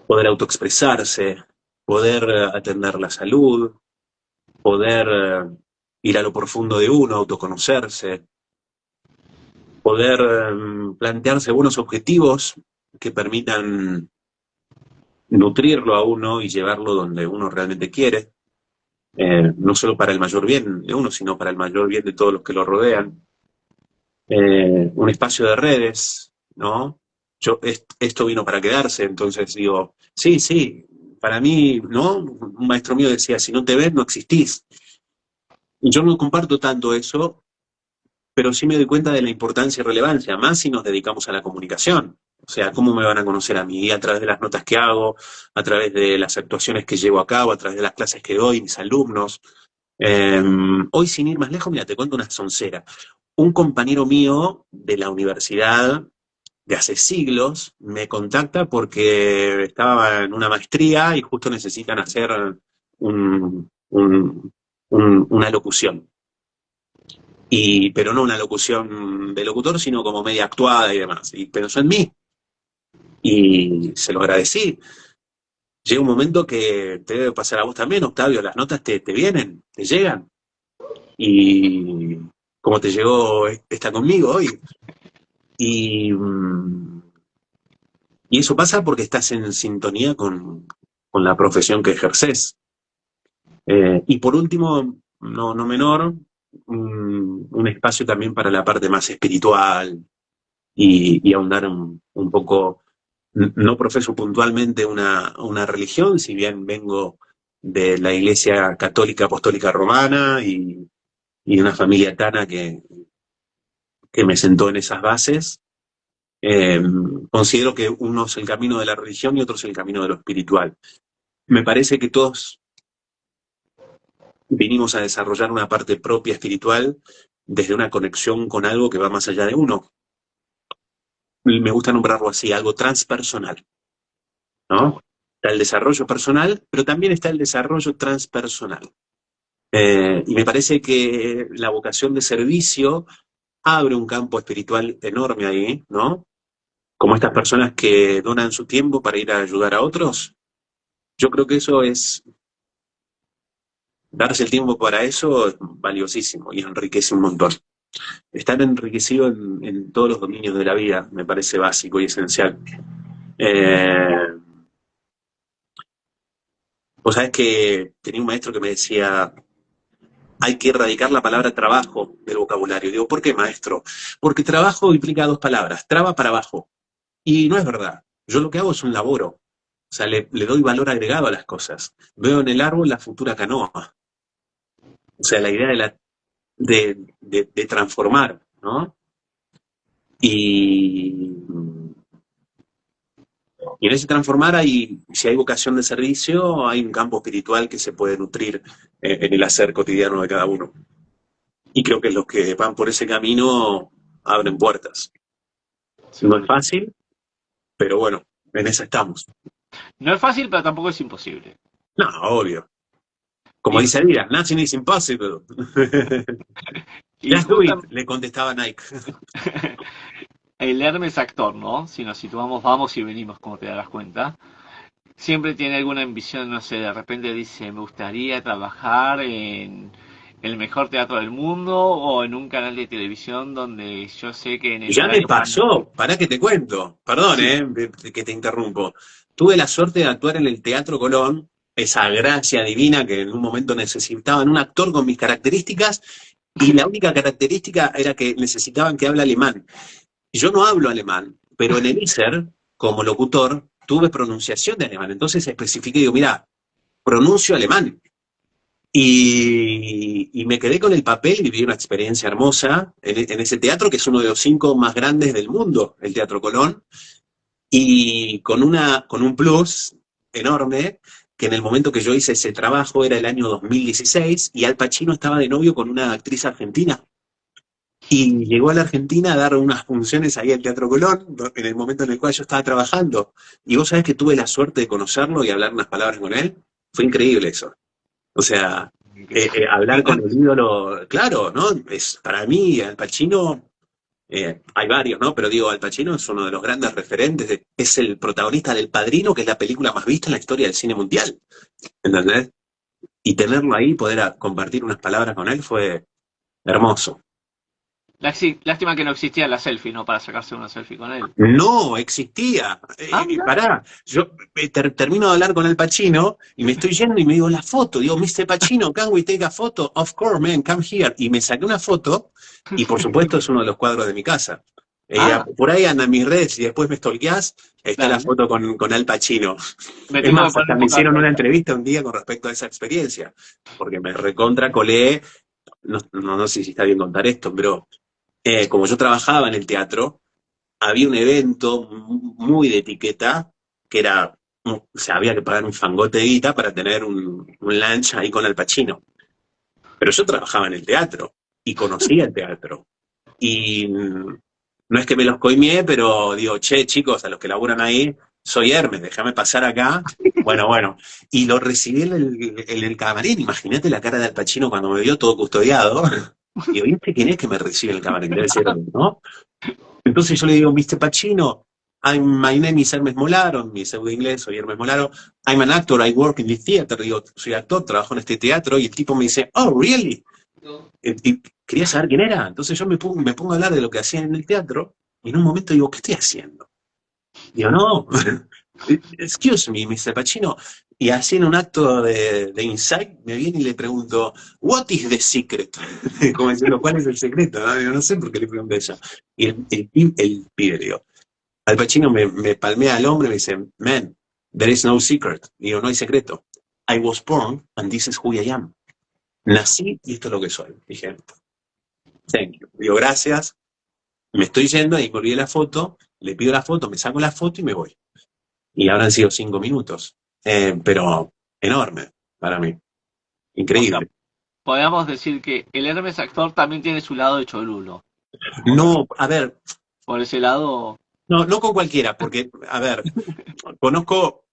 Poder autoexpresarse, poder atender la salud, poder ir a lo profundo de uno, autoconocerse, poder plantearse buenos objetivos que permitan nutrirlo a uno y llevarlo donde uno realmente quiere, no solo para el mayor bien de uno, sino para el mayor bien de todos los que lo rodean. Un espacio de redes, ¿no? Esto vino para quedarse, entonces digo, sí, sí, para mí, ¿no? Un maestro mío decía, si no te ves, no existís. Y yo no comparto tanto eso, pero sí me doy cuenta de la importancia y relevancia, más si nos dedicamos a la comunicación. O sea, ¿cómo me van a conocer a mí? Y a través de las notas que hago, a través de las actuaciones que llevo a cabo, a través de las clases que doy, mis alumnos. Hoy, sin ir más lejos, mira, te cuento una soncera. Un compañero mío de la universidad de hace siglos me contacta porque estaba en una maestría y justo necesitan hacer una locución. Pero no una locución de locutor, sino como media actuada y demás. Y pensó en mí y se lo agradecí. Llega un momento que te debe pasar a vos también, Octavio, las notas te vienen, te llegan. Y como te llegó esta conmigo hoy. Y, y eso pasa porque estás en sintonía con la profesión que ejerces. Y por último, no menor, un espacio también para la parte más espiritual y ahondar un poco. No profeso puntualmente una religión, si bien vengo de la Iglesia Católica Apostólica Romana y de una familia tana que me sentó en esas bases. Considero que uno es el camino de la religión y otro es el camino de lo espiritual. Me parece que todos vinimos a desarrollar una parte propia espiritual desde una conexión con algo que va más allá de uno. Me gusta nombrarlo así, algo transpersonal, ¿no? Está el desarrollo personal, pero también está el desarrollo transpersonal. Y me parece que la vocación de servicio abre un campo espiritual enorme ahí, ¿no? Como estas personas que donan su tiempo para ir a ayudar a otros. Yo creo que eso es, darse el tiempo para eso es valiosísimo y enriquece un montón. Estar enriquecido en todos los dominios de la vida me parece básico y esencial. Eh, Vos sabés que tenía un maestro que me decía, hay que erradicar la palabra trabajo del vocabulario. Digo, ¿por qué, maestro? Porque trabajo implica dos palabras, traba para abajo. Y no es verdad. Yo lo que hago es un laboro. O sea, le doy valor agregado a las cosas. Veo en el árbol la futura canoa. O sea, la idea de transformar, ¿no? Y, y en ese transformar hay, si hay vocación de servicio, hay un campo espiritual que se puede nutrir en el hacer cotidiano de cada uno. Y creo que los que van por ese camino abren puertas. No es fácil, pero bueno, en esa estamos. No es fácil, pero tampoco es imposible. No, obvio. Como Y, dice Adidas, nothing is impossible. y Just do it, justamente le contestaba Nike. el Hermes actor, ¿no? Si nos situamos, vamos y venimos, como te darás cuenta. Siempre tiene alguna ambición, no sé, de repente dice, me gustaría trabajar en el mejor teatro del mundo o en un canal de televisión donde yo sé que en el Ya me horario van... pasó, pará que te cuento, perdón, Sí. que te interrumpo. Tuve la suerte de actuar en el Teatro Colón, esa gracia divina que en un momento necesitaban un actor con mis características, y la única característica era que necesitaban que hable alemán. Yo no hablo alemán, pero en el ISER, como locutor, tuve pronunciación de alemán. Entonces especifiqué, digo, mira, pronuncio alemán. Y me quedé con el papel y viví una experiencia hermosa en ese teatro, que es uno de los 5 más grandes del mundo, el Teatro Colón, y con un plus enorme, que en el momento que yo hice ese trabajo era el año 2016, y Al Pacino estaba de novio con una actriz argentina. Y llegó a la Argentina a dar unas funciones ahí al Teatro Colón, en el momento en el cual yo estaba trabajando. Y vos sabés que tuve la suerte de conocerlo y hablar unas palabras con él. Fue increíble eso. O sea, hablar con el ídolo, claro, ¿no? Es, para mí, Al Pacino, hay varios, ¿no? Pero digo, Al Pacino es uno de los grandes referentes, es el protagonista del Padrino, que es la película más vista en la historia del cine mundial, ¿entendés? Y tenerlo ahí, poder compartir unas palabras con él fue hermoso. Lástima que no existía la selfie, ¿no? Para sacarse una selfie con él. No, existía. Ah, mira. Pará, yo termino de hablar con Al Pacino y me estoy yendo y me digo la foto. Digo, Mr. Pacino, can we take a photo? Of course, man, come here. Y me saqué una foto y por supuesto es uno de los cuadros de mi casa. Ah, Por ahí andan mis redes y después me stalkeás, está la dale. foto con Al Pacino. Me Es tengo que más, poner hasta un me poco al hicieron una tanto. entrevista un día con respecto a esa experiencia, porque me recontra colé, no sé si está bien contar esto, pero como yo trabajaba en el teatro, había un evento muy de etiqueta que era, o sea, había que pagar un fangote de guita para tener un lunch ahí con Al Pacino. Pero yo trabajaba en el teatro y conocía el teatro. Y no es que me los coimié, pero digo, che, chicos, a los que laburan ahí, soy Hermes, déjame pasar acá. Bueno, bueno. Y lo recibí en el camarín. Imagínate la cara de Al Pacino cuando me vio todo custodiado. Y digo, ¿y este quién es que me recibe en el camarín? Debe ser, ¿no? Entonces yo le digo, Mr. Pacino, my name is Hermes Molaro, en mi pseudo inglés soy Hermes Molaro, I'm an actor, I work in this theater, digo, soy actor, trabajo en este teatro, y el tipo me dice, oh, really? Y quería saber quién era, entonces yo me pongo a hablar de lo que hacía en el teatro, y en un momento digo, ¿qué estoy haciendo? Digo, no, excuse me, Mr. Pacino, y así en un acto de insight me viene y le pregunto, what is the secret? Como diciendo, ¿cuál es el secreto? ¿No? Digo, no sé por qué le pregunté eso. Y el pibe, digo, Al Pacino me palmea al hombre y me dice, man, there is no secret. Digo, no hay secreto. I was born and this is who I am. Nací y esto es lo que soy. Dije, thank you. Digo, gracias. Me estoy yendo y volví la foto le pido la foto, me saco la foto y me voy. Y habrán sido 5 minutos. Pero enorme para mí. O sea, Increíble. podríamos decir que el Hermes actor también tiene su lado de cholulo. No, a ver, Por ese lado, no con cualquiera, porque, a ver, conozco,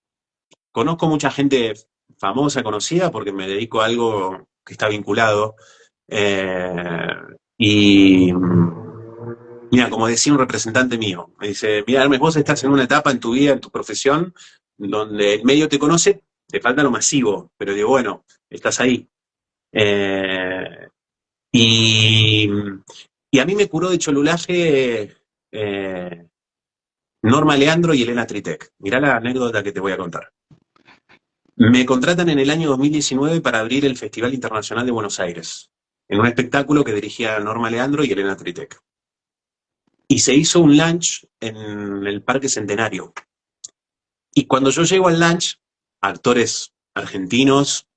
conozco mucha gente famosa, conocida, porque me dedico a algo que está vinculado. Eh, y mira, como decía un representante mío, me dice, mira, Hermes, vos estás en una etapa en tu vida, en tu profesión, donde el medio te conoce, te falta lo masivo, pero digo, bueno, estás ahí. Eh, y, y a mí me curó de cholulaje Norma Leandro y Elena Tritec. Mirá la anécdota que te voy a contar. Me contratan en el año 2019 para abrir el Festival Internacional de Buenos Aires, en un espectáculo que dirigía Norma Leandro y Elena Tritec. Y se hizo un lunch en el Parque Centenario. Y cuando yo llego al lunch, actores argentinos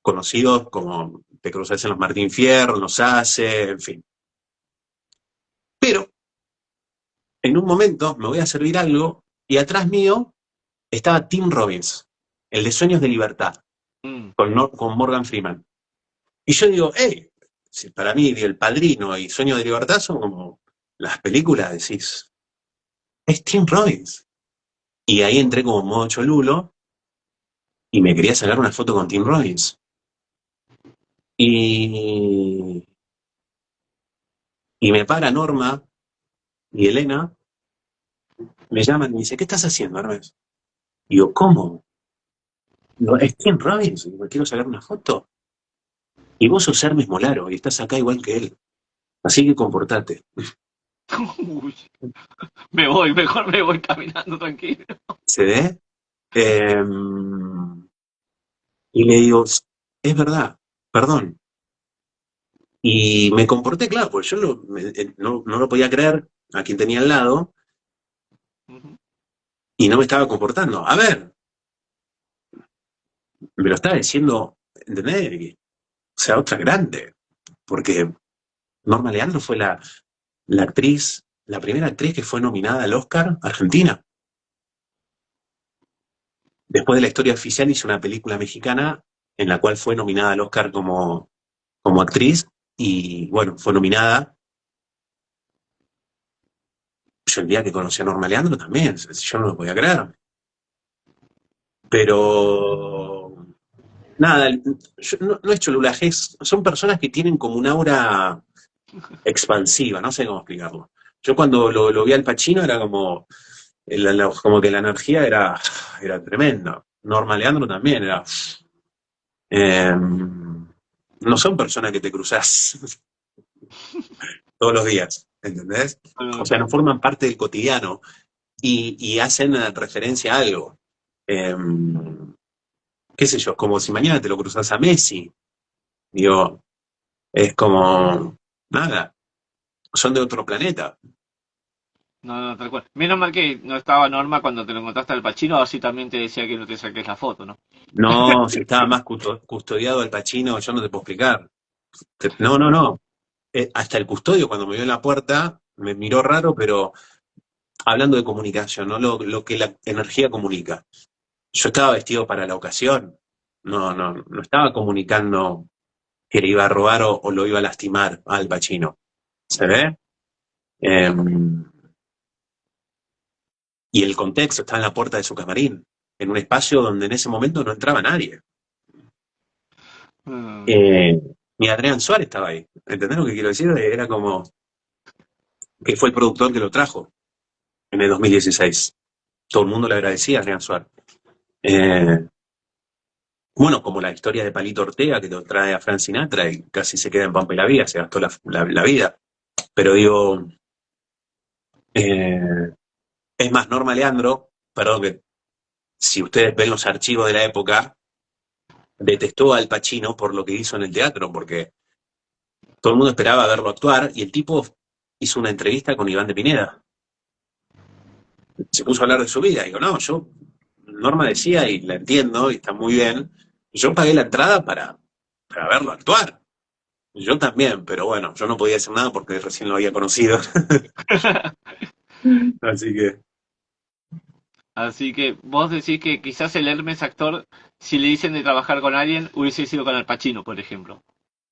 conocidos como te cruzás en los Martín Fierro, los hace, en fin. Pero en un momento me voy a servir algo y atrás mío estaba Tim Robbins, el de Sueños de Libertad, mm, con Morgan Freeman. Y yo digo, hey, si para mí El Padrino y Sueños de Libertad son como las películas, decís, es Tim Robbins. Y ahí entré como modo cholulo y me quería sacar una foto con Tim Robbins. Y, y me para Norma y Elena, me llaman y me dice, ¿qué estás haciendo, Hermes? Y yo, ¿cómo? Digo, es Tim Robbins, y me quiero sacar una foto. Y vos sos Hermes Molaro y estás acá igual que él. Así que comportate. uy, me voy, mejor me voy caminando tranquilo. ¿Se ve? Eh, y le digo, es verdad, perdón. Y me comporté, claro, porque yo no lo podía creer a quien tenía al lado Ujú. y no me estaba comportando. A ver, me lo estaba diciendo, ¿entendés? O sea, otra grande. Porque Norma Leandro fue la actriz, la primera actriz que fue nominada al Oscar Argentina. Después de La Historia Oficial hizo una película mexicana en la cual fue nominada al Oscar como actriz y bueno, fue nominada. Yo el día que conocí a Norma Leandro también, yo no lo podía creer. Pero nada, no es cholulaje, son personas que tienen como un aura expansiva, no sé cómo explicarlo. Yo cuando lo vi al Pacino era como, como que la energía era tremenda. Norma Leandro también era. eh, no son personas que te cruzas todos los días, ¿entendés? O sea, no forman parte del cotidiano y hacen referencia a algo. Eh, qué sé yo, como si mañana te lo cruzas a Messi. Digo, es como, nada, son de otro planeta. No, no, tal cual. Menos mal que no estaba Norma cuando te lo encontraste al Pachino, así también te decía que no te saques la foto, ¿no? No, si estaba más custodiado el Pachino, yo no te puedo explicar. No, no, no. Hasta el custodio cuando me vio en la puerta me miró raro, pero hablando de comunicación, ¿no? Lo que la energía comunica. Yo estaba vestido para la ocasión. No estaba comunicando que le iba a robar o lo iba a lastimar al Pachino. ¿Se ve? Eh, y el contexto está en la puerta de su camarín, en un espacio donde en ese momento no entraba nadie. Mm, Eh, ni Adrián Suárez estaba ahí. ¿Entendés lo que quiero decir? Era como que fue el productor que lo trajo en el 2016. Todo el mundo le agradecía a Adrián Suárez. Eh, bueno, como la historia de Palito Ortega, que lo trae a Frank Sinatra y casi se queda en Pampa y la Vida, se gastó la vida. Pero digo, eh, es más, Norma Leandro, perdón que si ustedes ven los archivos de la época, detestó al Pacino por lo que hizo en el teatro, porque todo el mundo esperaba verlo actuar y el tipo hizo una entrevista con Iván de Pineda. Se puso a hablar de su vida. Digo, no, Norma decía, y la entiendo, y está muy bien, yo pagué la entrada para verlo actuar. Yo también, pero bueno, yo no podía hacer nada porque recién lo había conocido. Así que, Así que vos decís que quizás el Hermes actor, si le dicen de trabajar con alguien, hubiese sido con Al Pacino, por ejemplo.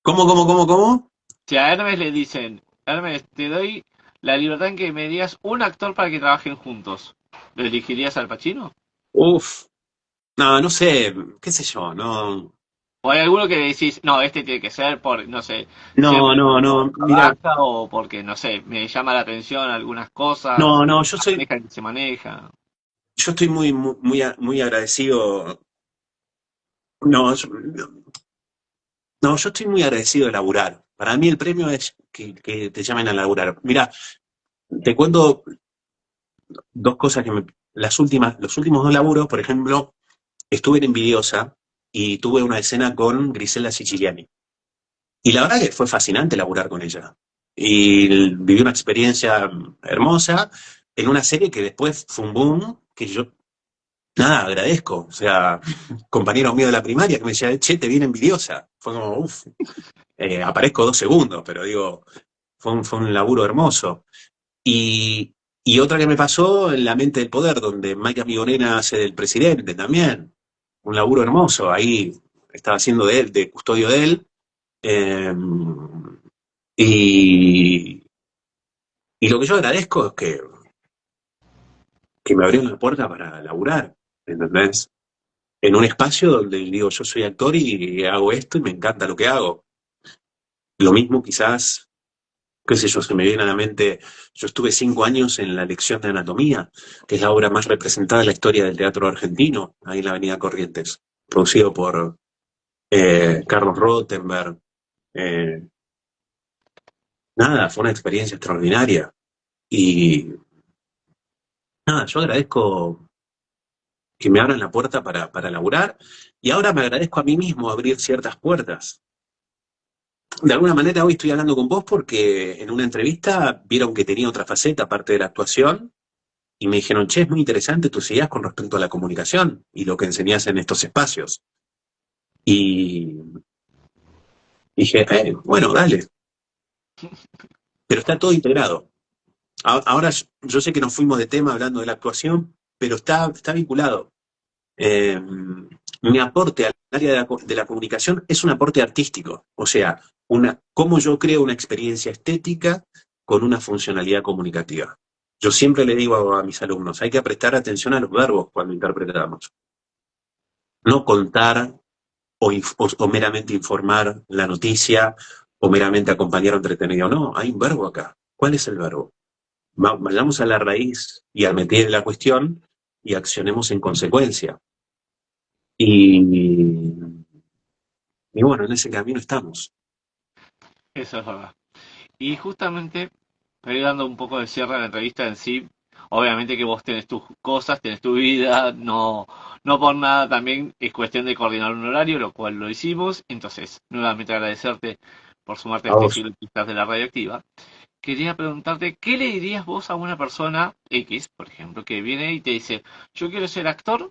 ¿cómo? Si a Hermes le dicen, Hermes, te doy la libertad en que me digas un actor para que trabajen juntos, ¿lo elegirías al Pacino? Uf, no, no sé, qué sé yo, no. ¿O hay alguno que decís, no, este tiene que ser por, no sé, No, siempre no, como no, mira, trabaja o porque, no sé, me llama la atención algunas cosas, no, la maneja en que se maneja? yo estoy muy agradecido. No, no, yo estoy muy agradecido de laburar. Para mí el premio es que te llamen a laburar. Mira, te cuento dos cosas los últimos dos laburos, por ejemplo, estuve en Envidiosa y tuve una escena con Grisela Siciliani. Y la verdad que fue fascinante laburar con ella. Y viví una experiencia hermosa en una serie que después fue un boom, que yo, nada, agradezco. O sea, compañeros míos de la primaria que me decían, che, te viene Envidiosa. Fue como, uff, aparezco 2 segundos, pero digo, fue un laburo hermoso. Y, y otra que me pasó en La mente del poder, donde Maika Migorena hace del presidente también. Un laburo hermoso. Ahí estaba haciendo de él, de custodio de él. Eh, y, y lo que yo agradezco es que me abrieron la puerta para laburar, ¿entendés? En un espacio donde digo, yo soy actor y hago esto y me encanta lo que hago. Lo mismo quizás, qué sé yo, se me viene a la mente, yo estuve 5 años en la lección de anatomía, que es la obra más representada en la historia del teatro argentino, ahí en la Avenida Corrientes, producido por Carlos Rothenberg. Eh, nada, fue una experiencia extraordinaria. Y nada, yo agradezco que me abran la puerta para laburar y ahora me agradezco a mí mismo abrir ciertas puertas. De alguna manera hoy estoy hablando con vos porque en una entrevista vieron que tenía otra faceta aparte de la actuación y me dijeron, che, es muy interesante tus ideas con respecto a la comunicación y lo que enseñás en estos espacios. Y dije, bueno, dale, pero está todo integrado. Ahora yo sé que nos fuimos de tema hablando de la actuación, pero está vinculado. Eh, Mi aporte al área de la comunicación es un aporte artístico, o sea, cómo yo creo una experiencia estética con una funcionalidad comunicativa. Yo siempre le digo a mis alumnos, hay que prestar atención a los verbos cuando interpretamos, no contar o meramente informar la noticia o meramente acompañar o entretenido. No, hay un verbo acá. ¿Cuál es el verbo? Vayamos a la raíz y al meter la cuestión y accionemos en consecuencia. Y, y bueno, en ese camino estamos. Eso es verdad. Y justamente, para ir dando un poco de cierre a la entrevista en sí, obviamente que vos tenés tus cosas, tenés tu vida, no, no por nada también es cuestión de coordinar un horario, lo cual lo hicimos. Entonces, nuevamente agradecerte por sumarte a A este vos. siglo quizás de la radioactiva. Quería preguntarte, ¿qué le dirías vos a una persona X, por ejemplo, que viene y te dice, yo quiero ser actor,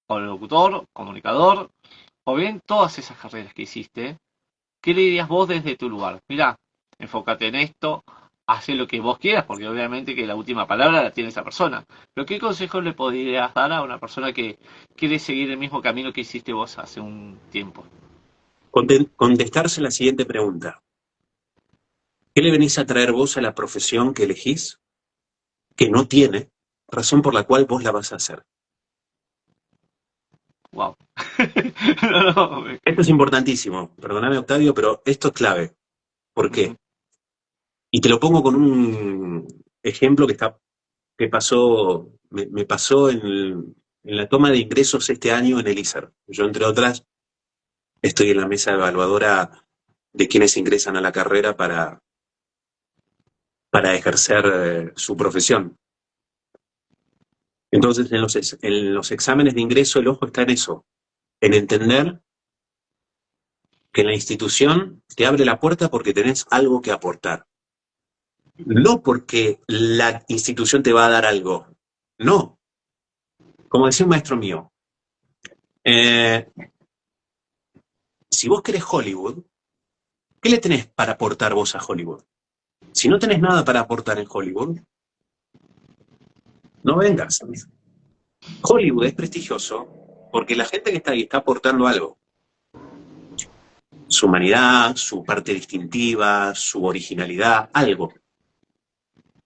o locutor, comunicador, o bien todas esas carreras que hiciste? ¿Qué le dirías vos desde tu lugar? Mirá, enfócate en esto, haz lo que vos quieras, porque obviamente que la última palabra la tiene esa persona. Pero ¿qué consejo le podrías dar a una persona que quiere seguir el mismo camino que hiciste vos hace un tiempo? Contestarse la siguiente pregunta. ¿Qué le venís a traer vos a la profesión que elegís que no tiene razón por la cual vos la vas a hacer? Wow. No, no, Esto es importantísimo. Perdóname, Octavio, pero esto es clave. ¿Por ujú. qué? Y te lo pongo con un ejemplo que pasó, me pasó en la toma de ingresos este año en el ISER. Yo, entre otras, estoy en la mesa evaluadora de quienes ingresan a la carrera para ejercer su profesión. Entonces, en los exámenes de ingreso, el ojo está en eso, en entender que la institución te abre la puerta porque tenés algo que aportar. No porque la institución te va a dar algo. No. Como decía un maestro mío, eh, si vos querés Hollywood, ¿qué le tenés para aportar vos a Hollywood? Si no tenés nada para aportar en Hollywood, no vengas. Hollywood es prestigioso porque la gente que está ahí está aportando algo. Su humanidad, su parte distintiva, su originalidad, algo.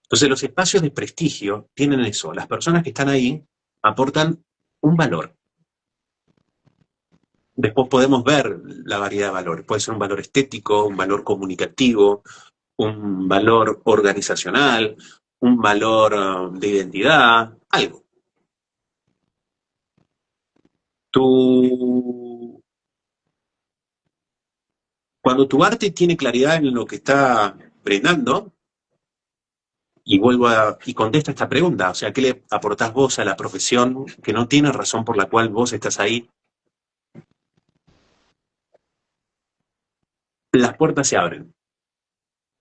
Entonces los espacios de prestigio tienen eso. Las personas que están ahí aportan un valor. Después podemos ver la variedad de valores. Puede ser un valor estético, un valor comunicativo, un valor organizacional, un valor de identidad, algo. Tu, Cuando tu arte tiene claridad en lo que está brindando, y contesta esta pregunta, o sea, ¿qué le aportás vos a la profesión que no tiene razón por la cual vos estás ahí? Las puertas se abren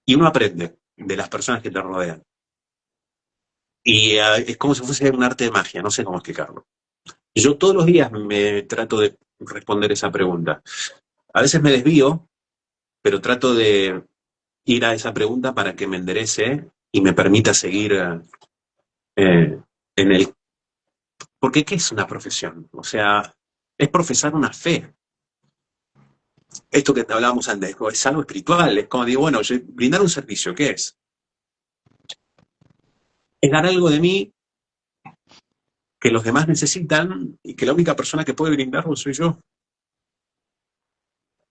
y uno aprende de las personas que te rodean. Y es como si fuese un arte de magia, no sé cómo explicarlo. Yo todos los días me trato de responder esa pregunta. A veces me desvío, pero trato de ir a esa pregunta para que me enderece y me permita seguir en el... Porque ¿qué es una profesión? O sea, es profesar una fe. Esto que hablábamos antes, es algo espiritual. Es como digo, bueno, brindar un servicio, ¿qué es? Es dar algo de mí que los demás necesitan y que la única persona que puede brindarlo soy yo.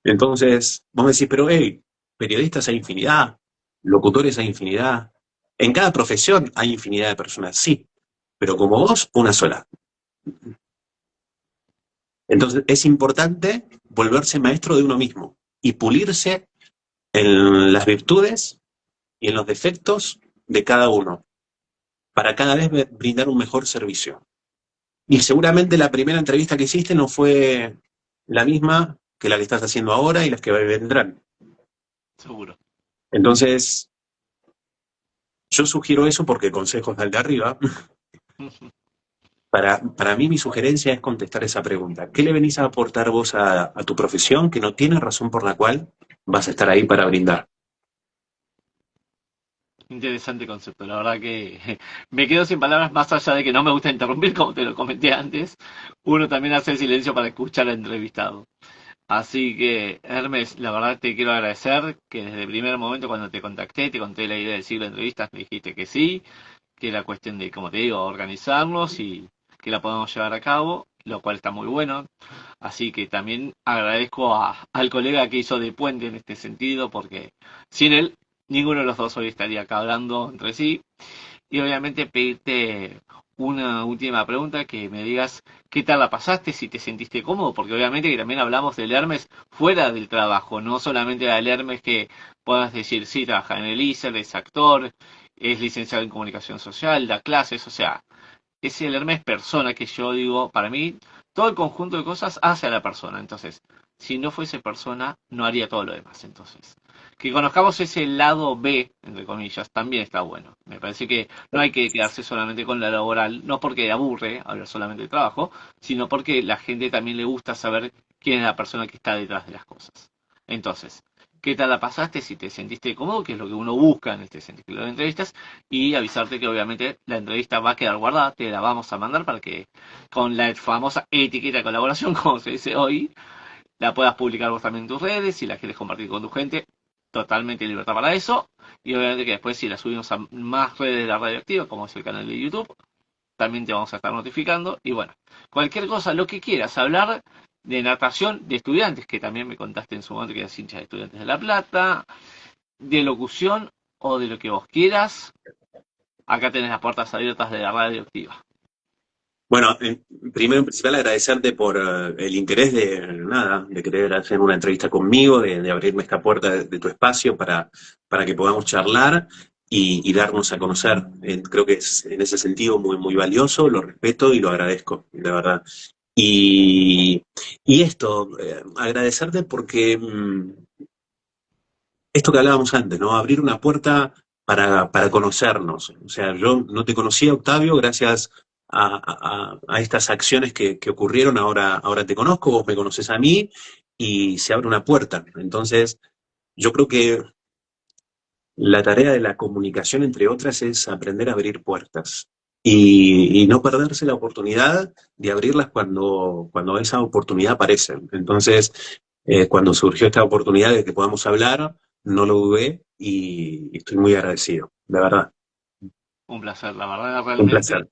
Entonces, vos me decís, pero hey, periodistas hay infinidad, locutores hay infinidad, en cada profesión hay infinidad de personas, sí, pero como vos, una sola. Entonces, es importante volverse maestro de uno mismo y pulirse en las virtudes y en los defectos de cada uno, para cada vez brindar un mejor servicio. Y seguramente la primera entrevista que hiciste no fue la misma que la que estás haciendo ahora y las que vendrán. Seguro. Entonces, yo sugiero eso porque consejos del de arriba. Para mí mi sugerencia es contestar esa pregunta. ¿Qué le venís a aportar vos a tu profesión que no tiene razón por la cual vas a estar ahí para brindar? Interesante concepto, la verdad que me quedo sin palabras más allá de que no me gusta interrumpir, como te lo comenté antes. Uno también hace el silencio para escuchar al entrevistado. Así que, Hermes, la verdad te quiero agradecer que desde el primer momento cuando te contacté, te conté la idea del ciclo de entrevistas, me dijiste que sí, que era cuestión de, como te digo, organizarnos y que la podamos llevar a cabo, lo cual está muy bueno. Así que también agradezco al colega que hizo de puente en este sentido, porque sin él, ninguno de los dos hoy estaría acá hablando entre sí. Y obviamente pedirte una última pregunta, que me digas qué tal la pasaste, si te sentiste cómodo, porque obviamente que también hablamos del Hermes fuera del trabajo, no solamente del Hermes que puedas decir, sí, trabaja en el ISER, es actor, es licenciado en comunicación social, da clases, o sea, es el Hermes persona que yo digo, para mí, todo el conjunto de cosas hace a la persona. Entonces, si no fuese persona, no haría todo lo demás. Entonces, que conozcamos ese lado B, entre comillas, también está bueno. Me parece que no hay que quedarse solamente con la laboral, no porque aburre hablar solamente de trabajo, sino porque la gente también le gusta saber quién es la persona que está detrás de las cosas. Entonces, ¿qué tal la pasaste? Si te sentiste cómodo, que es lo que uno busca en este sentido de entrevistas, y avisarte que obviamente la entrevista va a quedar guardada, te la vamos a mandar para que con la famosa etiqueta de colaboración, como se dice hoy, la puedas publicar vos también en tus redes, si la quieres compartir con tu gente, totalmente libertad para eso, y obviamente que después si la subimos a más redes de la radioactiva, como es el canal de YouTube, también te vamos a estar notificando, y bueno, cualquier cosa, lo que quieras, hablar de natación, de estudiantes, que también me contaste en su momento que eras hincha de Estudiantes de La Plata, de locución o de lo que vos quieras, acá tenés las puertas abiertas de la radioactiva. Bueno, primero en principal agradecerte por el interés de querer hacer una entrevista conmigo, de abrirme esta puerta de tu espacio para que podamos charlar y darnos a conocer. Creo que es en ese sentido muy, muy valioso, lo respeto y lo agradezco, de verdad. Y, y esto, agradecerte porque esto que hablábamos antes, ¿no? Abrir una puerta para conocernos. O sea, yo no te conocía, Octavio, gracias a estas acciones que ocurrieron, ahora te conozco, vos me conoces a mí y se abre una puerta. Entonces, yo creo que la tarea de la comunicación, entre otras, es aprender a abrir puertas. y no perderse la oportunidad de abrirlas cuando esa oportunidad aparece. Entonces, cuando surgió esta oportunidad de que podamos hablar, no lo dudé y estoy muy agradecido, de verdad. Un placer, la verdad, Un realmente. placer.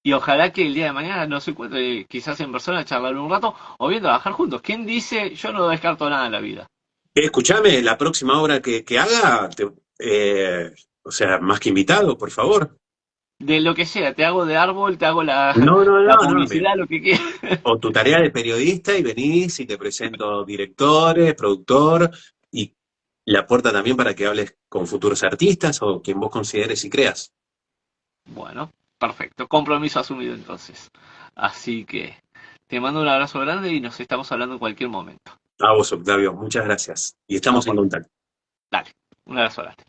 Y ojalá que el día de mañana nos encuentre quizás en persona, charlar un rato o bien trabajar juntos. ¿Quién dice yo no descarto nada en la vida? Escúchame, la próxima obra que haga, o sea, más que invitado, por favor. De lo que sea, te hago de árbol, te hago No, no, la no, no. publicidad, lo que quieras. O tu tarea de periodista y venís y te presento directores, productor y la puerta también para que hables con futuros artistas o quien vos consideres y creas. Bueno, perfecto. Compromiso asumido entonces. Así que te mando un abrazo grande y nos estamos hablando en cualquier momento. A vos, Octavio, muchas gracias. Y A estamos en vos. contacto. Dale, un abrazo grande.